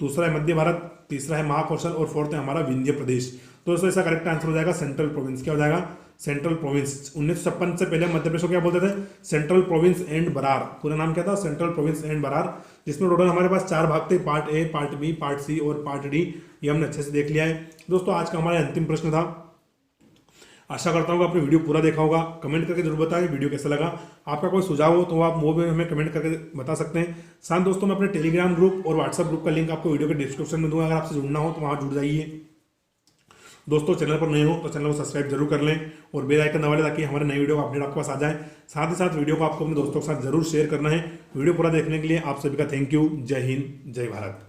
[SPEAKER 1] दूसरा है मध्य भारत, तीसरा है महाकौशल और फोर्थ है हमारा विंध्य प्रदेश। तो दोस्तों इसका करेक्ट आंसर हो जाएगा सेंट्रल प्रोविंस। क्या हो जाएगा? Central province. 1956 से पहले मध्य प्रदेश को क्या बोलते थे? Central province and Berar. पूरा नाम क्या था? सेंट्रल प्रोविंस एंड बरार, जिसमें टोटल हमारे पास 4 भाग थे, part A, part B, part C और पार्ट डी। ये हमने अच्छे से देख लिया है। दोस्तों आज का हमारा अंतिम प्रश्न था। आशा करता हूँ कि आपने वीडियो पूरा देखा होगा। कमेंट करके जरूर बताएं वीडियो कैसा लगा। आपका कोई सुझाव हो तो आप वो भी हमें कमेंट करके बता सकते हैं। साथ दोस्तों मैं अपने टेलीग्राम ग्रुप और व्हाट्सएप ग्रुप का लिंक आपको वीडियो के डिस्क्रिप्शन में दूंगा। अगर आपसे जुड़ना हो तो वहाँ जुड़ जाइए। दोस्तों चैनल पर नए हो तो चैनल को सब्सक्राइब जरूर कर लें और बेल आइकन दबा लें ताकि हमारे नई वीडियो का अपडेट आपके पास आ जाए। साथ ही साथ वीडियो को आपको अपने दोस्तों के साथ जरूर शेयर करना है। वीडियो पूरा देखने के लिए आप सभी का थैंक यू। जय हिंद, जय भारत।